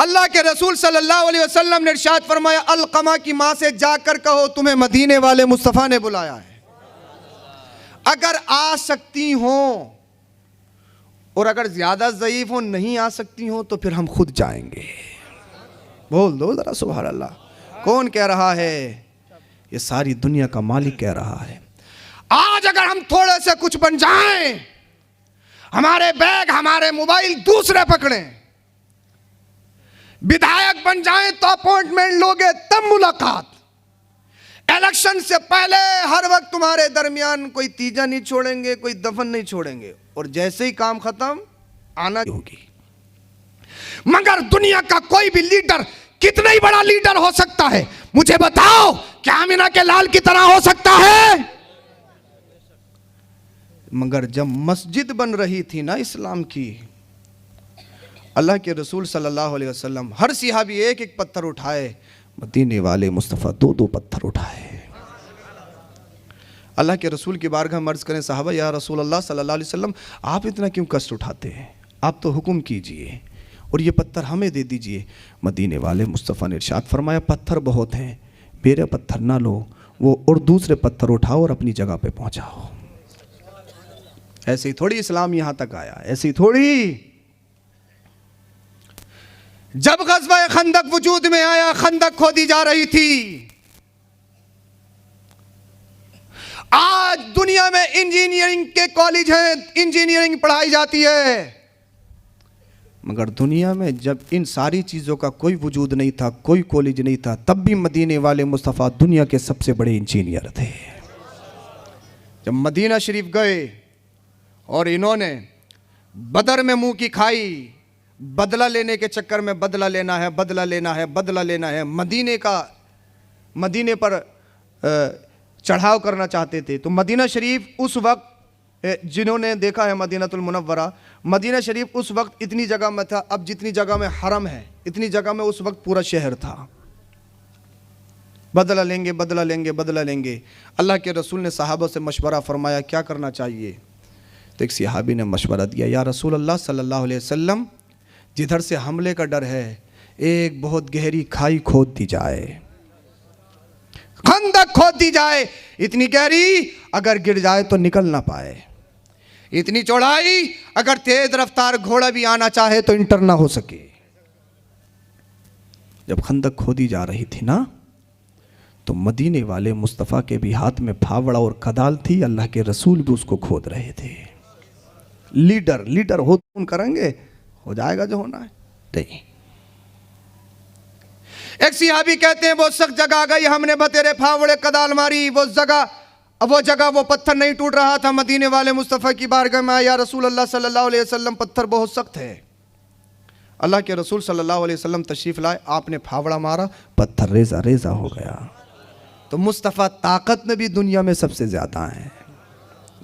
अल्लाह के रसूल सल्लल्लाहु अलैहि वसल्लम ने इरशाद फरमाया, अलकमा की माँ से जाकर कहो तुम्हें मदीने वाले मुस्तफ़ा ने बुलाया है। अगर आ सकती हो, और अगर ज़्यादा ज़ईफ़ हो, नहीं आ सकती हो तो फिर हम खुद जाएंगे। बोल दो ज़रा सुभान अल्लाह। कौन कह रहा है? ये सारी दुनिया का मालिक कह रहा है। आज अगर हम थोड़े से कुछ बन जाएं, हमारे बैग हमारे मोबाइल दूसरे पकड़ें, विधायक बन जाएं तो अपॉइंटमेंट लोगे तब मुलाकात, इलेक्शन से पहले हर वक्त तुम्हारे दरमियान कोई तीजा नहीं छोड़ेंगे, कोई दफन नहीं छोड़ेंगे, और जैसे ही काम खत्म आना होगी। मगर दुनिया का कोई भी लीडर कितना ही बड़ा लीडर हो सकता है, मुझे बताओ, क्या आमिना के लाल की तरह हो सकता है? मगर जब मस्जिद बन रही थी ना इस्लाम की, अल्लाह के रसूल सल्लल्लाहु अलैहि वसल्लम हर सहाबी एक एक पत्थर उठाए, मदीने वाले मुस्तफ़ा 2-2 पत्थर उठाए। अल्लाह के रसूल की बारगाह में अर्ज़ करें साहबा, या रसूल अल्लाह सल्लल्लाहु अलैहि वसल्लम आप इतना क्यों कष्ट उठाते हैं, आप तो हुक्म कीजिए और ये पत्थर हमें दे दीजिए। मदीने वाले मुस्तफ़ा ने इरशाद फरमाया, पत्थर बहुत हैं, मेरे पत्थर ना लो, वो और दूसरे पत्थर उठाओ और अपनी जगह पे पहुंचाओ। ऐसे ही थोड़ी इस्लाम यहां तक आया, ऐसे ही थोड़ी। जब ग़ज़वा खंदक वजूद में आया, खंदक खोदी जा रही थी। आज दुनिया में इंजीनियरिंग के कॉलेज हैं, इंजीनियरिंग पढ़ाई जाती है, मगर दुनिया में जब इन सारी चीज़ों का कोई वजूद नहीं था, कोई कॉलेज नहीं था, तब भी मदीने वाले मुस्तफ़ा दुनिया के सबसे बड़े इंजीनियर थे। जब मदीना शरीफ गए और इन्होंने बदर में मुंह की खाई, बदला लेने के चक्कर में बदला लेना है, बदला लेना है, बदला लेना है। मदीने पर चढ़ाव करना चाहते थे। तो मदीना शरीफ उस वक्त, जिन्होंने देखा है मदीनातुल मुनव्वरा, मदीना शरीफ उस वक्त इतनी जगह में था, अब जितनी जगह में हरम है इतनी जगह में उस वक्त पूरा शहर था। बदला लेंगे, बदला लेंगे, बदला लेंगे। अल्लाह के रसूल ने सहाबा से मशवरा फरमाया क्या करना चाहिए। तो एक सहाबी ने मशवरा दिया, या रसूल अल्लाह सल्लल्लाहु अलैहि वसल्लम, जिधर से हमले का डर है एक बहुत गहरी खाई खोद दी जाए, खंदक खोद दी जाए, इतनी गहरी अगर गिर जाए तो निकल ना पाए, इतनी चौड़ाई अगर तेज रफ्तार घोड़ा भी आना चाहे तो इंटर ना हो सके। जब खंदक खोदी जा रही थी ना, तो मदीने वाले मुस्तफ़ा के भी हाथ में फावड़ा और कदाल थी, अल्लाह के रसूल भी उसको खोद रहे थे। लीडर हो तुम करेंगे, हो जाएगा जो होना है। नहीं, एक सिहाबी कहते हैं वो सख्त जगह आ गई, हमने बतेरे फावड़े कदाल मारी, वो जगह वो पत्थर नहीं टूट रहा था। मदीने वाले मुस्तफ़ा की बारगाह में, या रसूल अल्लाह सल्लल्लाहु अलैहि वसल्लम पत्थर बहुत सख्त है। अल्लाह के रसूल सल्लल्लाहु अलैहि वसल्लम तशरीफ लाए, आपने फावड़ा मारा, पत्थर रेजा रेजा हो गया। तो मुस्तफ़ा ताकत में भी दुनिया में सबसे ज़्यादा है।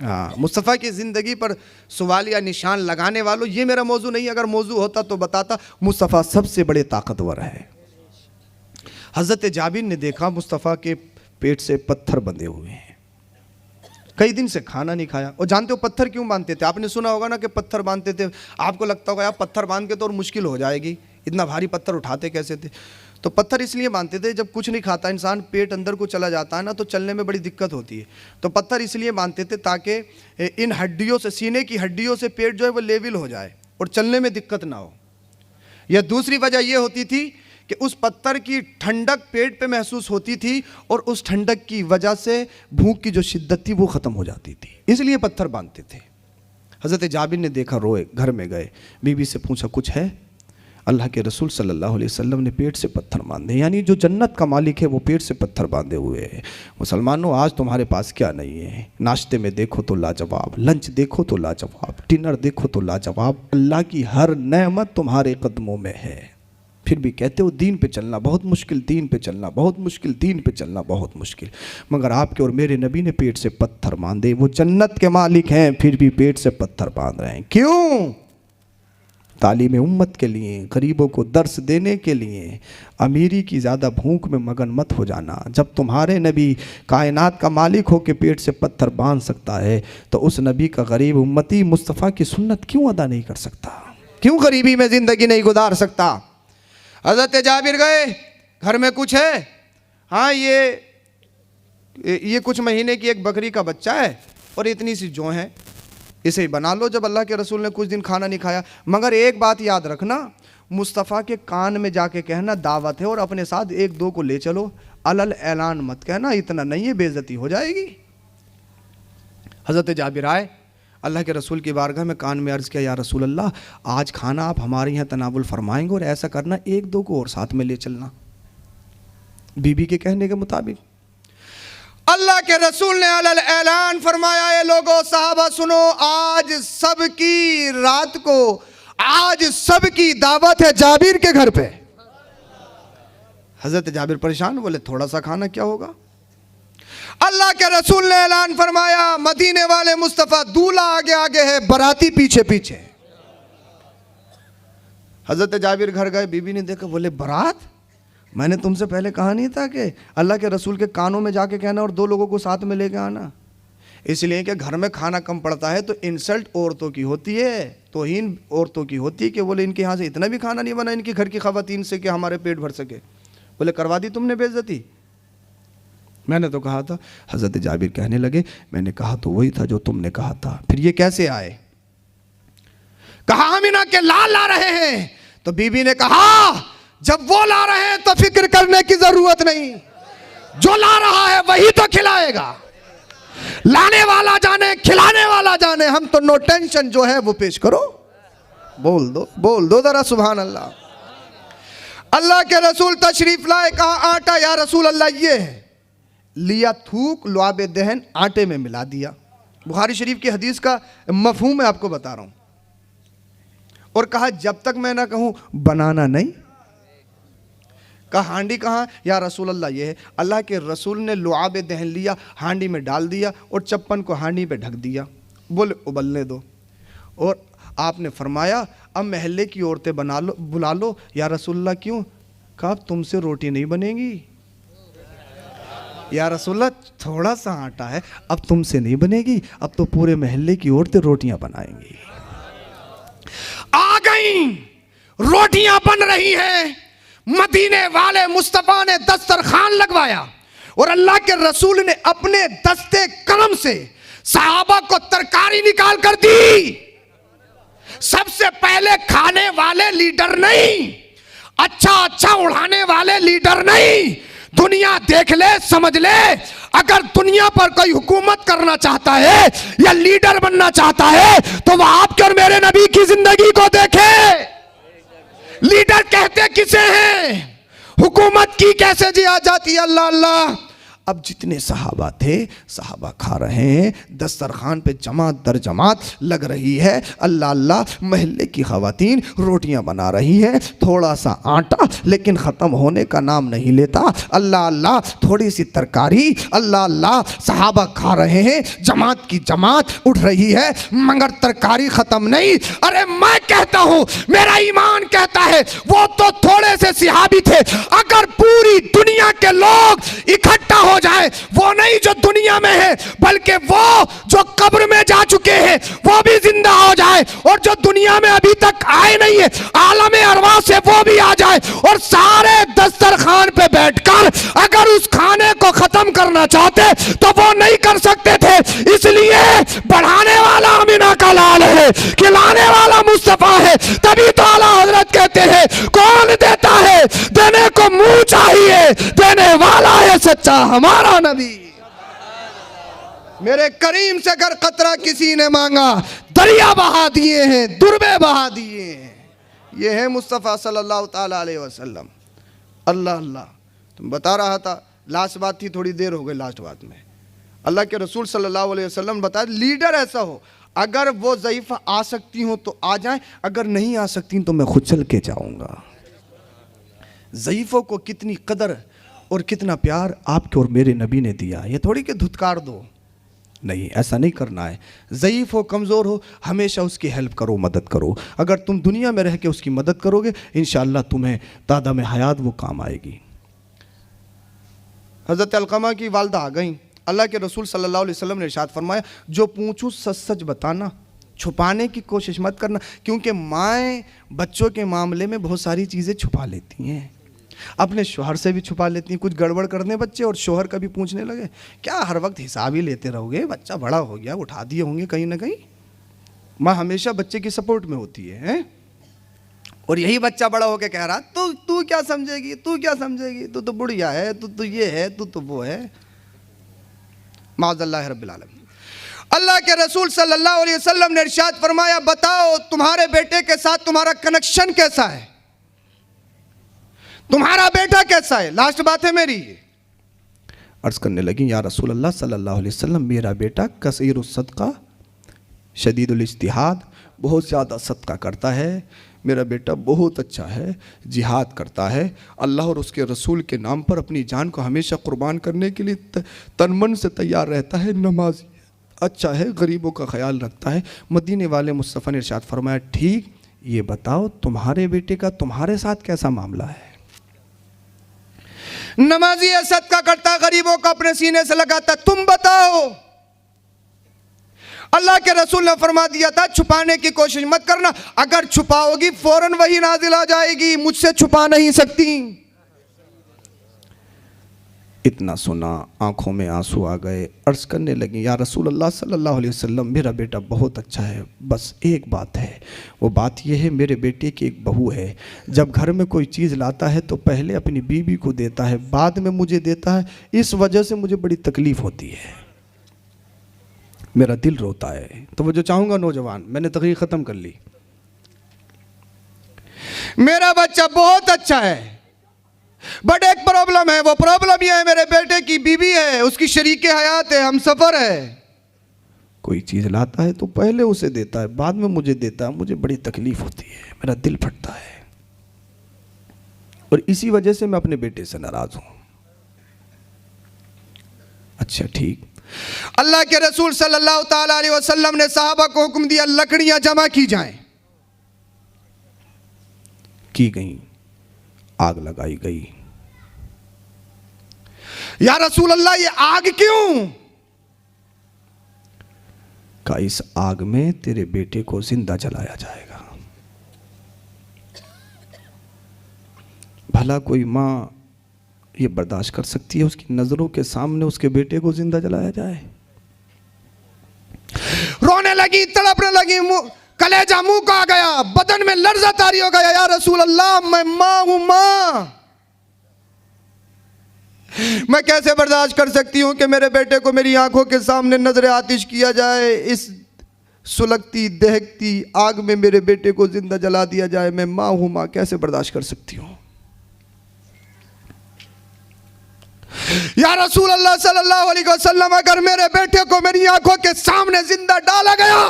हाँ, मुस्तफ़ा की ज़िंदगी पर सवाल या निशान लगाने वालों, ये मेरा मौजू नहीं, अगर मौजू होता तो बताता। मुस्तफ़ा सबसे बड़े ताकतवर है। हज़रत जाबिर ने देखा मुस्तफ़ा के पेट से पत्थर बंधे हुए हैं, कई दिन से खाना नहीं खाया। और जानते हो पत्थर क्यों बांधते थे? आपने सुना होगा ना कि पत्थर बांधते थे। आपको लगता होगा यार पत्थर बांध के तो और मुश्किल हो जाएगी, इतना भारी पत्थर उठाते कैसे थे? तो पत्थर इसलिए बांधते थे, जब कुछ नहीं खाता इंसान, पेट अंदर को चला जाता है ना, तो चलने में बड़ी दिक्कत होती है। तो पत्थर इसलिए बांधते थे ताकि इन हड्डियों से, सीने की हड्डियों से पेट जो है वो लेवल हो जाए और चलने में दिक्कत ना हो। या दूसरी वजह यह होती थी कि उस पत्थर की ठंडक पेट पे महसूस होती थी और उस ठंडक की वजह से भूख की जो शिद्दत थी वो ख़त्म हो जाती थी, इसलिए पत्थर बांधते थे। हज़रत जाबिर ने देखा, रोए, घर में गए, बीवी से पूछा कुछ है? अल्लाह के रसूल सल्लल्लाहु अलैहि वसल्लम ने पेट से पत्थर बांधे, यानी जो जन्नत का मालिक है वो पेट से पत्थर बांधे हुए है। मुसलमानों, आज तुम्हारे पास क्या नहीं है? नाश्ते में देखो तो लाजवाब, लंच देखो तो लाजवाब, डिनर देखो तो लाजवाब, अल्लाह की हर नेमत तुम्हारे कदमों में है। फिर भी कहते हो दीन पे चलना बहुत मुश्किल, दीन पे चलना बहुत मुश्किल, दीन पे चलना बहुत मुश्किल। मगर आपके और मेरे नबी ने पेट से पत्थर बांधे। वो जन्नत के मालिक हैं, फिर भी पेट से पत्थर बांध रहे हैं। क्यों? तालीम उम्मत के लिए, गरीबों को दर्स देने के लिए। अमीरी की ज़्यादा भूख में मगन मत हो जाना। जब तुम्हारे नबी कायनात का मालिक हो के पेट से पत्थर बांध सकता है, तो उस नबी का गरीब उम्मती मुस्तफ़ा की सुन्नत क्यों अदा नहीं कर सकता? क्यों गरीबी में ज़िंदगी नहीं गुजार सकता? हज़रत जाबिर गए, घर में कुछ है? हाँ, ये कुछ महीने की एक बकरी का बच्चा है और इतनी सी जौ है, इसे ही बना लो। जब अल्लाह के रसूल ने कुछ दिन खाना नहीं खाया, मगर एक बात याद रखना, मुस्तफ़ा के कान में जाके कहना दावत है और अपने साथ एक दो को ले चलो, अलल ऐलान मत कहना, इतना नहीं है, बेइज्जती हो जाएगी। हज़रत जाबिर आए, अल्लाह के रसूल की बारगाह में कान में अर्ज़ किया, या रसूल अल्लाह, आज खाना आप हमारे यहाँ तनावुल फरमाएंगे और ऐसा करना एक दो को और साथ में ले चलना। बीबी के कहने के मुताबिक अल्लाह के रसूल ने अलल ऐलान फरमाया, ये लोगों, सहाबा सुनो, आज सबकी रात को, आज सबकी दावत है जाबिर के घर पे। हज़रत जाबिर परेशान, बोले थोड़ा सा खाना क्या होगा? अल्लाह के रसूल ने ऐलान फरमाया, मदीने वाले मुस्तफ़ा दूल्हा आगे आगे है, बराती पीछे पीछे। हज़रत जाबिर घर गए, बीबी ने देखा, बोले बारात? मैंने तुमसे पहले कहा नहीं था कि अल्लाह के रसूल के कानों में जाके कहना और दो लोगों को साथ में लेके आना? इसलिए कि घर में खाना कम पड़ता है तो इंसल्ट औरतों की होती है, तौहीन औरतों की होती है कि बोले इनके यहाँ से इतना भी खाना नहीं बना इनकी घर की ख़वातीन से कि हमारे पेट भर सके। बोले करवा दी तुमने बेइज्जती? मैंने तो कहा था। हज़रत जाबिर कहने लगे, मैंने कहा तो वही था जो तुमने कहा था, फिर ये कैसे आए? कहा आमिना के लाल ला रहे हैं। तो बीबी ने कहा, जब वो ला रहे हैं तो फिक्र करने की जरूरत नहीं, जो ला रहा है वही तो खिलाएगा। लाने वाला जाने, खिलाने वाला जाने, हम तो नो टेंशन जो है वो पेश करो। बोल दो जरा सुभान अल्लाह। अल्लाह के रसूल तशरीफ लाए, कहा आटा या रसूल अल्लाह ये है। लिया थूक, लुआब दहन आटे में मिला दिया। बुखारी शरीफ की हदीस का मफहूम मैं आपको बता रहा हूँ। और कहा जब तक मैं ना कहूं बनाना नहीं। कहा हांडी कहाँ? या रसूल अल्लाह ये है। अल्लाह के रसूल ने लुआब दहन लिया, हांडी में डाल दिया और चप्पन को हांडी पे ढक दिया। बोले उबलने दो। और आपने फरमाया अब महल्ले की औरतें बना लो, बुला लो। या रसूलल्लाह क्यों? कहा तुमसे रोटी नहीं बनेगी। या रसूलल्लाह थोड़ा सा आटा है, अब तुमसे नहीं बनेगी, अब तो पूरे महल्ले की औरतें रोटियां बनाएंगी। आ गई, रोटियां बन रही हैं। मदीने वाले मुस्तफा ने दस्तरखान लगवाया और अल्लाह के रसूल ने अपने दस्ते कलम से सहाबा को तरकारी निकाल कर दी। सबसे पहले खाने वाले लीडर नहीं, अच्छा अच्छा उड़ाने वाले लीडर नहीं। दुनिया देख ले, समझ ले, अगर दुनिया पर कोई हुकूमत करना चाहता है या लीडर बनना चाहता है तो वह आपके और मेरे नबी की जिंदगी को देखे। लीडर कहते किसे हैं? हुकूमत की कैसे जी आ जाती है? अल्लाह अल्लाह। अब जितने सहाबा थे, सहाबा खा रहे हैं, दस्तरखान पे जमात दर जमात लग रही है। अल्लाह अल्लाह, महल्ले की खवातीन रोटियां बना रही हैं। थोड़ा सा आटा लेकिन ख़त्म होने का नाम नहीं लेता। अल्लाह अल्लाह, थोड़ी सी तरकारी। अल्लाह अल्लाह, सहाबा खा रहे हैं, जमात की जमात उठ रही है, मगर तरकारी ख़त्म नहीं। अरे मैं कहता हूँ, मेरा ईमान कहता है वो तो थोड़े से सहाबी थे। अगर पूरी दुनिया के लोग इकट्ठा हो जाए, वो नहीं जो दुनिया में है, बल्कि वो जो कब्र में जा चुके हैं वो भी जिंदा हो जाए, और जो दुनिया में अभी तक आए नहीं है आलम अरवाह से वो भी आ जाए, और सारे दस्तरखान पे बैठकर अगर उस खाने को खत्म करना चाहते तो वो नहीं कर सकते थे। इसलिए बढ़ाने वाला अमीना का लाल है, खिलाने वाला मुस्तफा है। तभी तो आला हजरत कहते हैं कौन देता है? देने को मुंह चाहिए, देने वाला है सच्चा हमारा नबी। मेरे करीम से अगर कतरा किसी ने मांगा, दरिया बहा दिए हैं, दुर्बे बहा दिए हैं। ये है मुस्तफ़ा सल्लल्लाहु ताला अलैहि वसल्लम। अल्लाह अल्लाह। तुम बता रहा था, लास्ट बात थी, थोड़ी देर हो गई लास्ट बात में। अल्लाह के रसूल सल्लल्लाहु अलैहि वसल्लम बताया लीडर ऐसा हो, अगर वो ज़ईफ़ा आ सकती हो तो आ जाए, अगर नहीं आ सकती तो मैं खुद चल के जाऊँगा। ज़ईफ़ों को कितनी कदर और कितना प्यार आपके और मेरे नबी ने दिया। ये थोड़ी कि धुतकार दो, नहीं, ऐसा नहीं करना है। ज़ईफ़ हो, कमज़ोर हो, हमेशा उसकी हेल्प करो, मदद करो। अगर तुम दुनिया में रह के उसकी मदद करोगे, इंशाअल्लाह तुम्हें तादा में हयात वो काम आएगी। हज़रत अलक़मा की वालदा आ गई। अल्लाह के रसूल सल्लल्लाहु अलैहि वसल्लम ने इरशाद फरमाया, जो पूछूं सच सच बताना, छुपाने की कोशिश मत करना, क्योंकि माएँ बच्चों के मामले में बहुत सारी चीज़ें छुपा लेती हैं। अपने शोहर से भी छुपा लेती हैं। कुछ गड़बड़ करने बच्चे और शोहर कभी पूछने लगे, क्या हर वक्त हिसाब ही लेते रहोगे? बच्चा बड़ा हो गया, उठा दिए होंगे कहीं ना कहीं। माँ हमेशा बच्चे की सपोर्ट में होती है। और यही बच्चा बड़ा होकर कह रहा, तू क्या समझेगी, तू क्या समझेगी, तू तो बुढ़िया है, तू ये है, तू तो वो है। माज़अल्लाह रब्बिल आलमीन। अल्लाह के रसूल सल्लल्लाहु अलैहि वसल्लम ने इरशाद फरमाया, बताओ तुम्हारे बेटे के साथ तुम्हारा कनेक्शन कैसा है, तुम्हारा बेटा कैसा है? लास्ट बात है मेरी। अर्ज करने लगी, या रसूल अल्लाह सल्लल्लाहु अलैहि वसल्लम, मेरा बेटा कसीरुस सदका शदीदुल इज्तिहाद, बहुत ज़्यादा सदका करता है। मेरा बेटा बहुत अच्छा है, जिहाद करता है, अल्लाह और उसके रसूल के नाम पर अपनी जान को हमेशा कुर्बान करने के लिए तन मन से तैयार रहता है, नमाज अच्छा है, गरीबों का ख्याल रखता है। मदीने वाले मुस्तफ़ा ने इरशाद फरमाया, ठीक, ये बताओ तुम्हारे बेटे का तुम्हारे साथ कैसा मामला है? नमाजी है, सदका करता, गरीबों को अपने सीने से लगाता, तुम बताओ। अल्लाह के रसूल ने फरमा दिया था, छुपाने की कोशिश मत करना, अगर छुपाओगी फौरन वही नाजिल आ जाएगी, मुझसे छुपा नहीं सकती। इतना सुना, आंखों में आंसू आ गए। अर्ज करने लगी, या रसूल अल्लाह सल्लल्लाहु अलैहि वसल्लम, मेरा बेटा बहुत अच्छा है, बस एक बात है, वो बात यह है, मेरे बेटे की एक बहू है, जब घर में कोई चीज़ लाता है तो पहले अपनी बीवी को देता है, बाद में मुझे देता है, इस वजह से मुझे बड़ी तकलीफ़ होती है, मेरा दिल रोता है। तो वो जो चाहूँगा नौजवान, मैंने तकरीर ख़त्म कर ली। मेरा बच्चा बहुत अच्छा है, बट एक प्रॉब्लम है, वो प्रॉब्लम यह है, मेरे बेटे की बीवी है, उसकी शरीके हयात है, हम सफ़र है। कोई चीज़ लाता है तो पहले उसे देता है, बाद में मुझे देता है, मुझे बड़ी तकलीफ होती है, मेरा दिल फटता है, और इसी वजह से मैं अपने बेटे से नाराज हूं। अच्छा ठीक, अल्लाह के रसूल सल्लल्लाहु ताला अलैहि वसल्लम ने सहाबा को हुक्म दिया लकड़ियां जमा की जाएं। की गई, आग लगाई गई। या रसूल अल्लाह ये आग क्यों? का इस आग में तेरे बेटे को जिंदा जलाया जाएगा। भला कोई माँ ये बर्दाश्त कर सकती है उसकी नजरों के सामने उसके बेटे को जिंदा जलाया जाए? रोने लगी, तड़पने लगी, कलेजा मुंह का आ गया, बदन में लर्जा तारी हो गया। या रसूल अल्लाह मैं मां हूं, मां, मैं कैसे बर्दाश्त कर सकती हूं कि मेरे बेटे को मेरी आंखों के सामने नजरे आतिश किया जाए, इस सुलगती दहकती आग में मेरे बेटे को जिंदा जला दिया जाए। मैं मां हूं, मां, कैसे बर्दाश्त कर सकती हूं? या रसूल अल्लाह सल्लल्लाहु अलैहि वसल्लम अगर मेरे बेटे को मेरी आंखों के सामने जिंदा डाला गया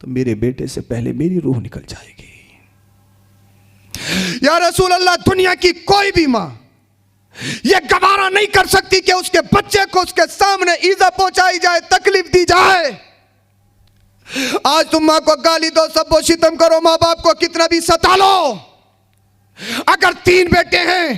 तो मेरे बेटे से पहले मेरी रूह निकल जाएगी। या रसूल अल्लाह दुनिया की कोई भी मां यह गवारा नहीं कर सकती कि उसके बच्चे को उसके सामने ईजा पहुंचाई जाए, तकलीफ दी जाए। आज तुम मां को गाली दो, सबो शितम करो, मां बाप को कितना भी सता लो, अगर 3 बेटे हैं,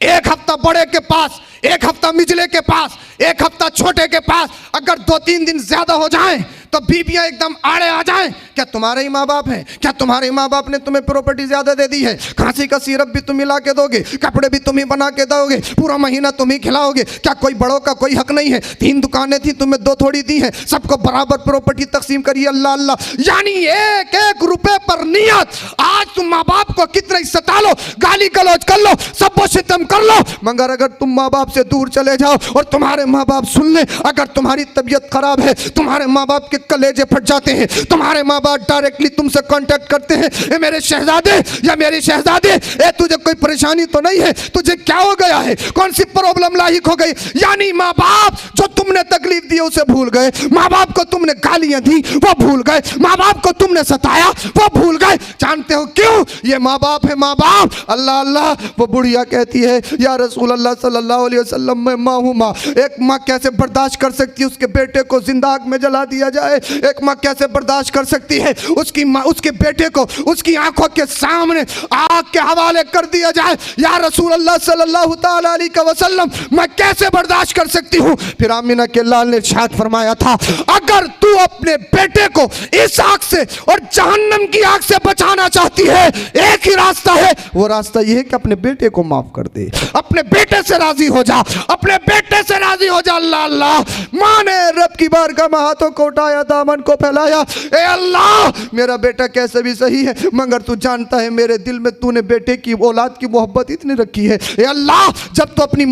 एक हफ्ता बड़े के पास, एक हफ्ता मिजले के पास, एक हफ्ता छोटे के पास, अगर 2-3 दिन ज्यादा हो जाएं तो बीबियां एकदम आड़े आ जाएं, क्या तुम्हारे ही माँ बाप हैं? क्या तुम्हारे माँ बाप ने तुम्हें प्रॉपर्टी ज्यादा दे दी है? खांसी का सिरप भी तुम मिला के दोगे, कपड़े भी तुम ही बना के दोगे, पूरा महीना तुम ही खिलाओगे, क्या कोई बड़ों का कोई हक नहीं है? 3 दुकानें थी, तुम्हें 2 थोड़ी दी है, सबको बराबर प्रॉपर्टी तकसीम करिए। अल्लाह अल्लाह, यानी एक एक रुपए पर नियत। आज तुम माँ बाप को कितना ही सता लो, गाली गलौज कर लो, सबको सितम कर लो, मगर अगर तुम माँ बाप से दूर चले जाओ और तुम्हारे माँ बाप सुन ले, अगर तुम्हारी तबीयत खराब है, तुम्हारे माँ बाप के कलेजे फट जाते हैं, तुम्हारे माँ बाप डायरेक्टली तुमसे कांटेक्ट करते हैं, ए मेरे शहजादे या मेरी शहजादे, ए तुझे कोई परेशानी तो नहीं है? तुझे क्या हो गया है? कौन सी प्रॉब्लम लाहिक हो गई? यानी माँ बाप जो तुमने तकलीफ दी उसे भूल गए, माँ बाप को तुमने गालियां दी वो भूल गए, माँ बाप को तुमने सताया वो भूल गए। जानते हो क्यों? ये माँ बाप है, माँ बाप। अल्लाह अल्लाह, वो बुढ़िया कहती है या रसूल अल्लाह सल्लल्लाहु अलैहि वसल्लम मैं माँ हूँ, माँ। एक माँ कैसे बर्दाश्त कर सकती है उसके बेटे को जिंदा आग में जला दिया जाए? एक माँ कैसे बर्दाश्त कर सकती है उसकी माँ उसके बेटे को उसकी आंखों के सामने आग के हवाले कर दिया जाए? या रसूल अल्लाह सल्लल्लाहु ताला अलैहि वसल्लम मैं कैसे बर्दाश्त कर सकती हूँ? फिर आमिना के लाल ने इरशाद फरमाया था, अगर तू अपने बेटे को इस आग से और जहन्नम की आग से बचाना चाहती है, एक ही रास्ता है, वो रास्ता ये है कि अपने बेटे को माफ कर दे, अपने बेटे से राजी हो जा, अपने बेटे से राजी हो जा। अल्लाह अल्लाह, माँ ने रब की बारगाह में हाथों को उठाया, दामन को फैलाया, ए अल्लाह मेरा बेटा कैसे भी सही है, मगर तू जानता है मेरे दिल में तूने बेटे की औलाद की मोहब्बत इतनी रखी है। ए अल्लाह, जब तू अपनी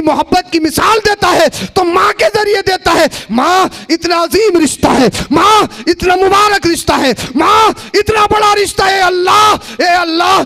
मोहब्बत की मिसाल देता है तो माँ के जरिए देता है। माँ इतना अजीम रिश्ता है, माँ इतना मुबारक रिश्ता है, माँ इतना बड़ा रिश्ता है। अल्लाह, ए अल्लाह,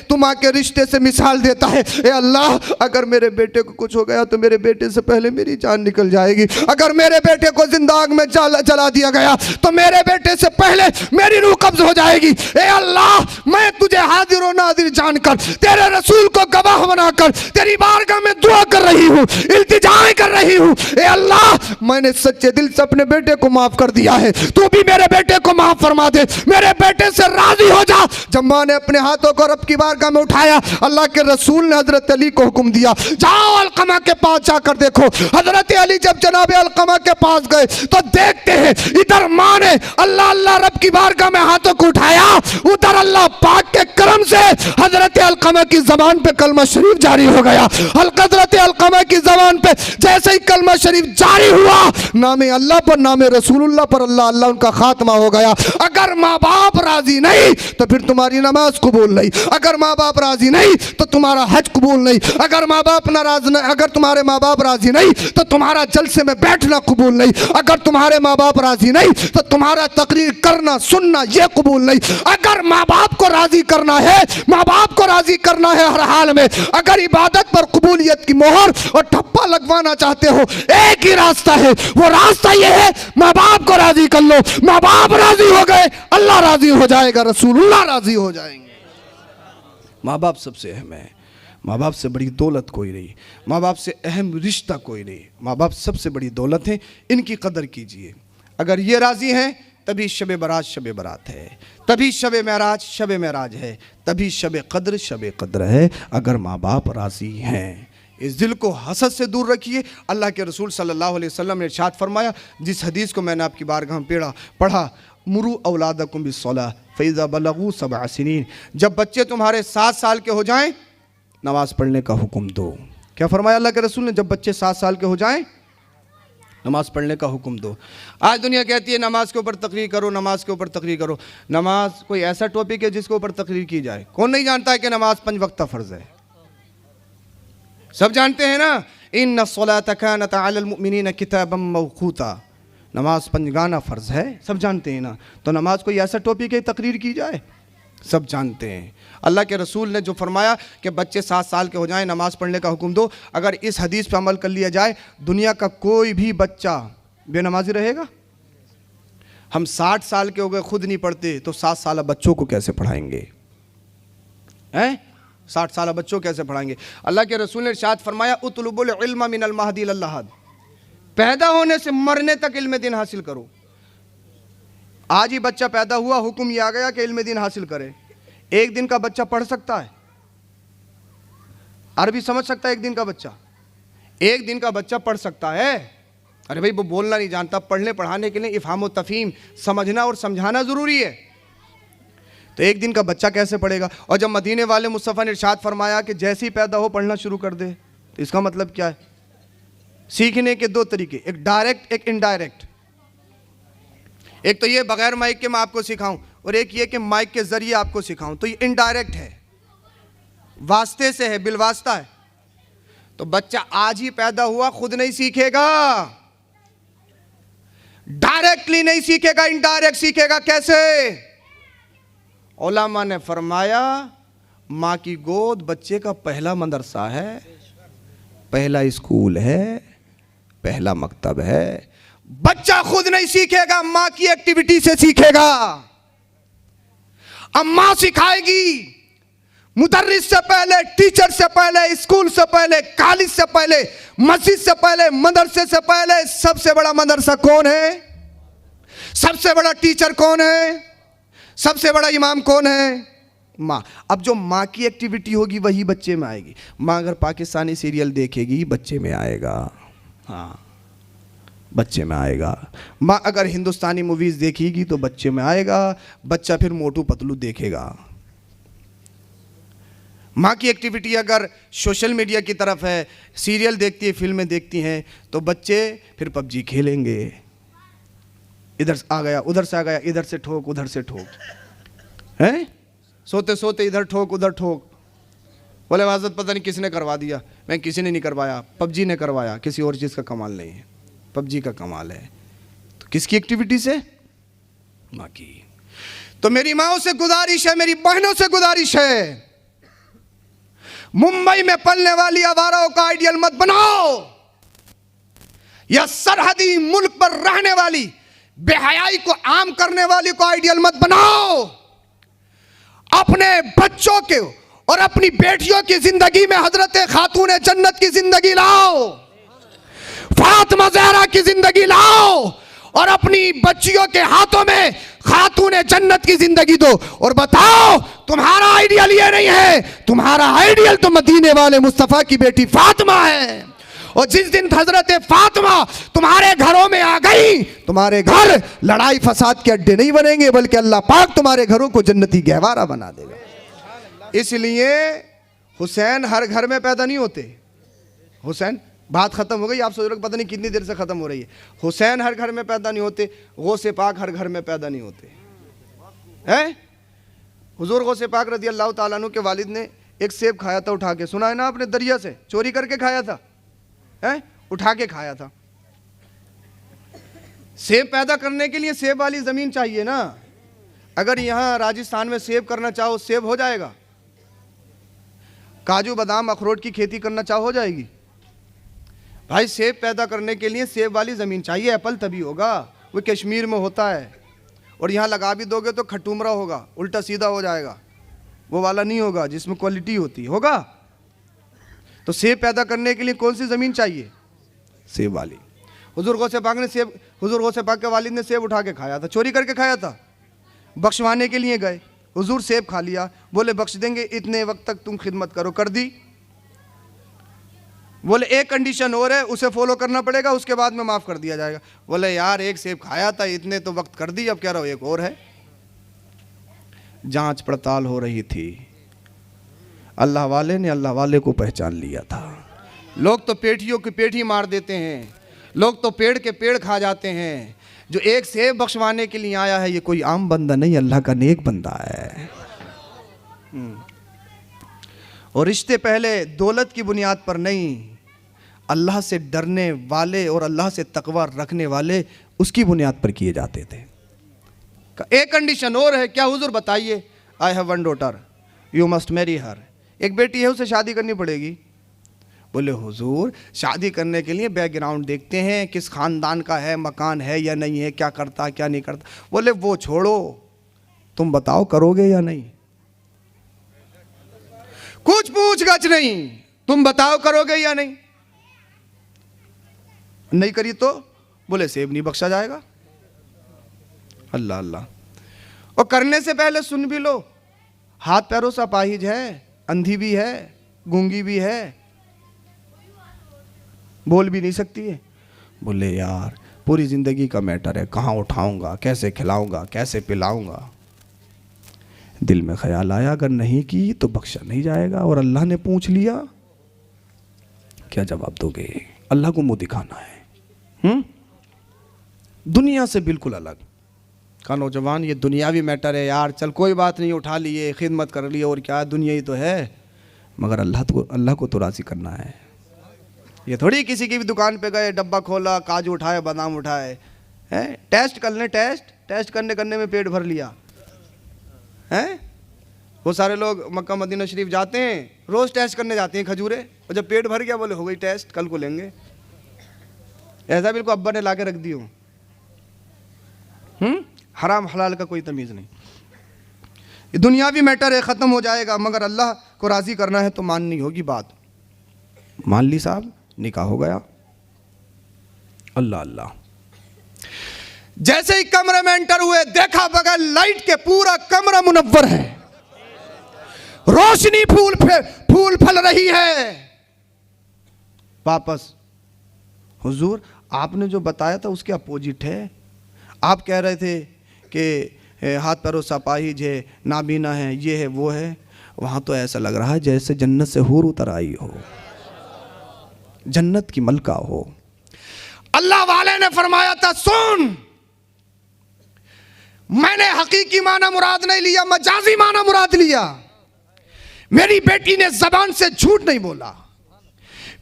तू माँ के रिश्ते से मिसाल देता है। ए अल्लाह, अगर मेरे बेटे को कुछ हो गया तो मेरे बेटे से पहले मेरी जान निकल जाएगी, अगर मेरे बेटे को जिंदा आग में जला दिया गया तो मेरे बेटे से पहले मेरी रूह कब्ज हो जाएगी। ए अल्लाह, मैं तुझे हाजिर और नाजिर जानकर, तेरे रसूल को गवाह बनाकर तेरी बारगाह में दुआ कर रही हूँ, इल्तिजाएं कर रही हूँ। ए अल्लाह, मैंने सच्चे दिल से अपने बेटे को माफ कर दिया है, तू भी मेरे बेटे को माफ फरमा दे, मेरे बेटे से राजी हो जा। जब माँ ने अपने हाथों को रब की बारगाह में उठाया, अल्लाह के रसूल ने हजरत अली को हुक्म दिया, जाओ अलकमा के पास जाकर देखो। हजरत अली जब जनाब अलकमा के पास गए तो देखते हैं इधर माँ ने अल्लाह अल्लाह रब की बारगाह में हाथों को उठाया, उधर अल्लाह पाक के करम से हजरत अलकमा की जबान पे कलमा शरीफ जारी हो गया। हजरत अलकमा की जबान पे जैसे ही कलमा शरीफ जारी हुआ, नामे अल्लाह पर नामे रसूलुल्लाह पर अल्लाह अल्लाह उनका खात्मा हो गया। अगर माँ बाप राजी नहीं तो फिर तुम्हारी नमाज कबूल नहीं, अगर माँ बाप राजी नहीं तो तुम्हारा हज कबूल नहीं, अगर माँ बाप नाराज नहीं, अगर तुम्हारे माँ बाप राजी नहीं तो तुम्हारा जलसे में बैठना कबूल नहीं, अगर तुम्हारे माँ बाप राजी नहीं तो तुम्हारा तकरीर करना सुनना यह कबूल नहीं। अगर माँ बाप को राजी करना है, माँ बाप को राजी करना है हर हाल में। अगर इबादत पर कबूलियत की मोहर और ठप्पा लगवाना चाहते हो, एक ही रास्ता है, वो रास्ता ये है, माँ बाप को राजी कर लो। माँ बाप राजी हो गए, अल्लाह राजी हो जाएगा, रसूलुल्लाह राजी हो जाएंगे। माँ बाप सबसे अहम है, माँ बाप से बड़ी दौलत कोई नहीं, माँ बाप से अहम रिश्ता कोई नहीं। माँ बाप सबसे बड़ी दौलत है, इनकी कदर कीजिए। अगर ये राजी हैं तभी शब बारात शब बारात है, तभी शब महराज शब महराज है, तभी शब कद्र है। अगर माँ बाप राजी हैं, इस दिल को हसद से दूर रखिए। अल्लाह के रसूल सल्लल्लाहु अलैहि वसल्लम ने इरशाद फरमाया, जिस हदीस को मैंने आपकी बारगाह में पढ़ा, मुरू औलादकुम बिस्सलाह फ़इज़ा बलगू सबअ सिनीन, जब बच्चे तुम्हारे 7 साल के हो जाएं नमाज पढ़ने का हुक्म दो। क्या फरमाया अल्लाह के रसूल ने? जब बच्चे 7 साल के हो जाएं नमाज पढ़ने का हुक्म दो। आज दुनिया कहती है नमाज के ऊपर तकरीर करो, नमाज के ऊपर तकरीर करो। नमाज कोई ऐसा टॉपिक है जिसके ऊपर तकरीर की जाए? कौन नहीं जानता है कि नमाज 5 वक्त फ़र्ज है? सब जानते हैं ना, इन्नस्सलात कानत अलल मुमिनीन किताबम मौक़ूता, नमाज 5 गाना फ़र्ज है, सब जानते हैं ना। तो नमाज कोई ऐसा टॉपिक है तकरीर की जाए? सब जानते हैं। अल्लाह के रसूल ने जो फरमाया कि बच्चे 7 साल के हो जाएं नमाज पढ़ने का हुक्म दो, अगर इस हदीस पर अमल कर लिया जाए, दुनिया का कोई भी बच्चा बेनमाजी रहेगा? हम 60 साल के हो गए, खुद नहीं पढ़ते, तो 7 साल बच्चों को कैसे पढ़ाएंगे? हैं 60 साल बच्चों कैसे पढ़ाएंगे? अल्लाह के रसूल ने इरशाद फरमाया, उतलुबुल इल्म मिनल महदी इलल लहद, पैदा होने से मरने तक इल्म दिन हासिल करो। आज ही बच्चा पैदा हुआ, हुक्म ये आ गया कि इल्म दिन हासिल करे। एक दिन का बच्चा पढ़ सकता है? अरबी समझ सकता है? एक दिन का बच्चा, एक दिन का बच्चा पढ़ सकता है? अरे भाई वो बोलना नहीं जानता, पढ़ने पढ़ाने के लिए इफ़हाम व तफ़हीम, समझना और समझाना ज़रूरी है। तो एक दिन का बच्चा कैसे पढ़ेगा? और जब मदीने वाले मुस्तफ़ा ने इरशाद फरमाया कि जैसे ही पैदा हो पढ़ना शुरू कर दे, तो इसका मतलब क्या है? सीखने के 2 तरीके, एक डायरेक्ट एक इनडायरेक्ट। एक तो ये बगैर माइक के मैं आपको सिखाऊं, और एक ये कि माइक के जरिए आपको सिखाऊं, तो ये इनडायरेक्ट है, वास्ते से है, बिलवास्ता है। तो बच्चा आज ही पैदा हुआ, खुद नहीं सीखेगा, डायरेक्टली नहीं सीखेगा, इनडायरेक्ट सीखेगा। कैसे? उलमा ने फरमाया, माँ की गोद बच्चे का पहला मदरसा है, पहला स्कूल है, पहला मकतब है। बच्चा खुद नहीं सीखेगा, माँ की एक्टिविटी से सीखेगा। अब माँ सिखाएगी, मुदर्रिस से पहले, टीचर से पहले, स्कूल से पहले, कॉलेज से पहले, मस्जिद से पहले, मदरसे से पहले सबसे बड़ा मदरसा कौन है? सबसे बड़ा टीचर कौन है? सबसे बड़ा इमाम कौन है? माँ। अब जो माँ की एक्टिविटी होगी वही बच्चे में आएगी। माँ अगर पाकिस्तानी सीरियल देखेगी बच्चे में आएगा, हाँ बच्चे में आएगा। माँ अगर हिंदुस्तानी मूवीज़ देखेगी तो बच्चे में आएगा। बच्चा फिर मोटू पतलू देखेगा। माँ की एक्टिविटी अगर सोशल मीडिया की तरफ है, सीरियल देखती है, फिल्में देखती हैं, तो बच्चे फिर पबजी खेलेंगे। इधर आ गया, उधर से आ गया, इधर से ठोक, उधर से ठोक, हैं सोते सोते इधर ठोक उधर ठोक। बोले वाजत पता नहीं किसने करवा दिया। मैं किसी ने नहीं करवाया, पबजी ने करवाया, किसी और चीज़ का कमाल नहीं है, पबजी का कमाल है। तो किसकी एक्टिविटी से? माँ की। तो मेरी माँओं से गुजारिश है, मेरी बहनों से गुजारिश है, मुंबई में पलने वाली आवाराओं का आइडियल मत बनाओ, या सरहदी मुल्क पर रहने वाली बेहयाई को आम करने वाली को आइडियल मत बनाओ। अपने बच्चों के और अपनी बेटियों की जिंदगी में हजरत खातून जन्नत की जिंदगी लाओ, फातिमा ज़हरा की जिंदगी लाओ, और अपनी बच्चियों के हाथों में खातून जन्नत की जिंदगी दो। और बताओ तुम्हारा आइडियल ये नहीं है, तुम्हारा आइडियल तो मदीने वाले मुस्तफ़ा की बेटी फातिमा है। और जिस दिन हजरत फातिमा तुम्हारे घरों में आ गई, तुम्हारे घर लड़ाई फसाद के अड्डे नहीं बनेंगे, बल्कि अल्लाह पाक तुम्हारे घरों को जन्नती गहवारा बना देगा। इसलिए हुसैन हर घर में पैदा नहीं होते। हुसैन, बात खत्म हो गई, आप सोच रहे पता नहीं कितनी देर से खत्म हो रही है। हुसैन हर घर में पैदा नहीं होते, गौसे पाक हर घर में पैदा नहीं होते हैं। हुजूर गौसे पाक रज़ी अल्लाह ताला अन्हु के वालिद ने एक सेब खाया था उठा के, सुना है ना आपने, दरिया से चोरी करके खाया था, हैं उठा के खाया था। सेब पैदा करने के लिए सेब वाली ज़मीन चाहिए ना। अगर यहाँ राजस्थान में सेब करना चाहो सेब हो जाएगा? काजू बादाम अखरोट की खेती करना चाहो हो जाएगी? भाई सेब पैदा करने के लिए सेब वाली ज़मीन चाहिए, एप्पल तभी होगा। वो कश्मीर में होता है, और यहाँ लगा भी दोगे तो खटुमरा होगा, उल्टा सीधा हो जाएगा, वो वाला नहीं होगा जिसमें क्वालिटी होती होगा। तो सेब पैदा करने के लिए कौन सी ज़मीन चाहिए? सेब वाली। हुजूर गौसे पाक ने सेब, हुजूर गौसे पाक के वालिद ने सेब उठा के खाया था, चोरी करके खाया था। बख्शवाने के लिए गए, हुजूर सेब खा लिया, बोले बख्श देंगे, इतने वक्त तक तुम खिदमत करो, कर दी। बोले एक कंडीशन और है, उसे फॉलो करना पड़ेगा, उसके बाद में माफ़ कर दिया जाएगा। बोले यार एक सेब खाया था, इतने तो वक्त कर दी, अब कह रहा हो एक और है। जांच पड़ताल हो रही थी, अल्लाह वाले ने अल्लाह वाले को पहचान लिया था। लोग तो पेटियों की पेटी मार देते हैं, लोग तो पेड़ के पेड़ खा जाते हैं। जो एक सेब बख्शवाने के लिए आया है, ये कोई आम बंदा नहीं, अल्लाह का नेक बंदा है। और रिश्ते पहले दौलत की बुनियाद पर नहीं, अल्लाह से डरने वाले और अल्लाह से तकवा रखने वाले उसकी बुनियाद पर किए जाते थे। एक कंडीशन और है, क्या हुजूर बताइए? I have one daughter, you must marry her. एक बेटी है, उसे शादी करनी पड़ेगी। बोले हुजूर शादी करने के लिए बैकग्राउंड देखते हैं, किस खानदान का है, मकान है या नहीं है, क्या करता क्या नहीं करता। बोले वो छोड़ो, तुम बताओ करोगे या नहीं? कुछ पूछ गछ नहीं, तुम बताओ करोगे या नहीं? नहीं करी तो बोले सेब नहीं बख्शा जाएगा। अल्लाह अल्लाह। और करने से पहले सुन भी लो, हाथ पैरों सा अपाहिज है, अंधी भी है, गूंगी भी है, बोल भी नहीं सकती है। बोले यार पूरी जिंदगी का मैटर है, कहाँ उठाऊंगा, कैसे खिलाऊंगा, कैसे पिलाऊंगा। दिल में ख्याल आया अगर नहीं की तो बख्शा नहीं जाएगा, और अल्लाह ने पूछ लिया, क्या जवाब दोगे? अल्लाह को मुंह दिखाना है। दुनिया से बिल्कुल अलग। कहा नौजवान ये दुनियावी मैटर है यार, चल कोई बात नहीं, उठा लिए, खिदमत कर लिए, और क्या दुनिया ही तो है, मगर अल्लाह को तो राज़ी करना है। ये थोड़ी किसी की भी दुकान पे गए, डब्बा खोला, काजू उठाए, बादाम उठाए, हैं टेस्ट कर लें, टेस्ट करने में पेट भर लिया हैं। वो सारे लोग मक्का मदीना शरीफ जाते हैं, रोज़ टेस्ट करने जाते हैं खजूरें, और जब पेट भर गया बोले हो गई टेस्ट, कल को लेंगे। ऐसा बिल्कुल अब्बा ने ला के रख दी हो। हराम हलाल का कोई तमीज़ नहीं। ये दुनियावी मैटर है, ख़त्म हो जाएगा, मगर अल्लाह को राज़ी करना है तो माननी होगी बात। मान ली साहब, निकाह हो गया। अल्लाह अल्लाह। जैसे ही कमरे में एंटर हुए, देखा बगैर लाइट के पूरा कमरा मुनव्वर है, रोशनी फूल फल रही है। वापस, हुजूर आपने जो बताया था उसके अपोजिट है। आप कह रहे थे कि हाथ पैरों से अपाहिज है, नाबीना है, ये है वो है। वहाँ तो ऐसा लग रहा है जैसे जन्नत से हूर उतर आई हो, जन्नत की मलका हो। अल्लाह वाले ने फरमाया था सुन, मैंने हकीकी माना मुराद नहीं लिया, मजाजी माना मुराद लिया। मेरी बेटी ने जबान से झूठ नहीं बोला,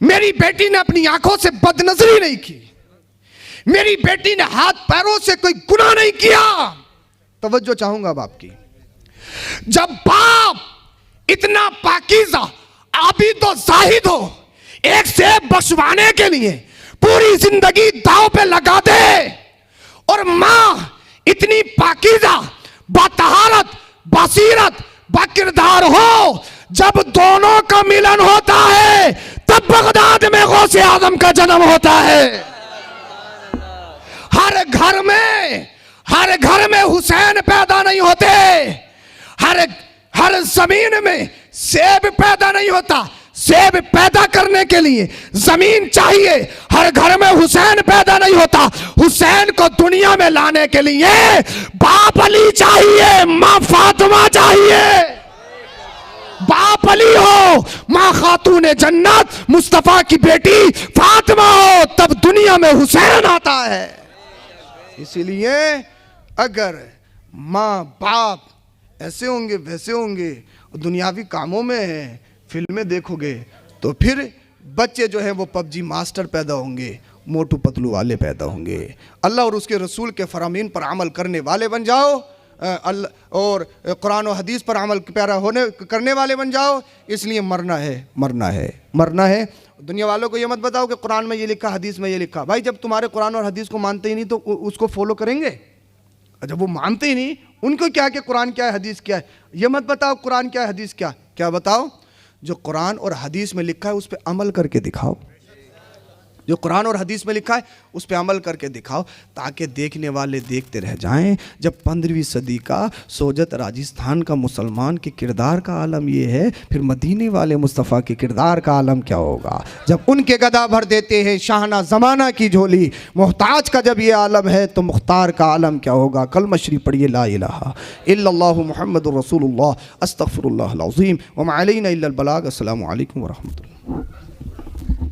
मेरी बेटी ने अपनी आंखों से बदनजरी नहीं की, मेरी बेटी ने हाथ पैरों से कोई गुनाह नहीं किया। तवज्जो चाहूंगा बाप की। जब बाप इतना पाकीज़ा आबिद और जाहिद हो, एक सेब बख्शवाने के लिए पूरी जिंदगी दांव पे लगा दे, और मां इतनी पाकीज़ा, बातहारत, बसीरत, बाकिरदार हो, जब दोनों का मिलन होता है तब बगदाद में गौसे आजम का जन्म होता है। हर घर में हुसैन पैदा नहीं होते, हर जमीन में सेब पैदा नहीं होता। सेब पैदा करने के लिए जमीन चाहिए। हर घर में हुसैन पैदा नहीं होता, हुसैन को दुनिया में लाने के लिए बाप अली चाहिए, मां फातिमा चाहिए। बाप अली हो, मां खातून जन्नत मुस्तफा की बेटी फातिमा हो, तब दुनिया में हुसैन आता है। इसीलिए अगर माँ बाप ऐसे होंगे वैसे होंगे, दुनियावी कामों में फिल्में देखोगे, तो फिर बच्चे जो है वो पबजी मास्टर पैदा होंगे, मोटू पतलू वाले पैदा होंगे। अल्लाह और उसके रसूल के फरामीन पर अमल करने वाले बन जाओ, और कुरान और हदीस पर अमल प्यारा होने करने वाले बन जाओ। इसलिए मरना है, मरना है, मरना है। दुनिया वालों को ये मत बताओ कि कुरान में ये लिखा, हदीस में ये लिखा। भाई जब तुम्हारे कुरान और हदीस को मानते ही नहीं तो उसको फॉलो करेंगे? जब वो मानते ही नहीं, उनको क्या कि कुरान क्या है, हदीस क्या है, ये मत बताओ कुरान क्या है, हदीस क्या, क्या बताओ? जो कुरान और हदीस में लिखा है उस पर अमल करके दिखाओ। जो कुरान और हदीस में लिखा है उस पर अमल करके दिखाओ, ताकि देखने वाले देखते रह जाएं। जब 15वीं सदी का सोजत राजस्थान का मुसलमान के किरदार का आलम ये है, फिर मदीने वाले मुस्तफ़ा के किरदार का आलम क्या होगा? जब उनके गदा भर देते हैं शाहना ज़माना की झोली, मोहताज का जब ये आलम है तो मुख्तार का आलम क्या होगा? कलमा शरीफ पढ़िए, ला इलाहा इल्लल्लाहु मुहम्मदुर रसूलुल्लाह अस्तगफिरुल्लाहल अज़ीम व मा अलैना इल्लल बलाग। अस्सलामु अलैकुम व रहमतुल्लाह।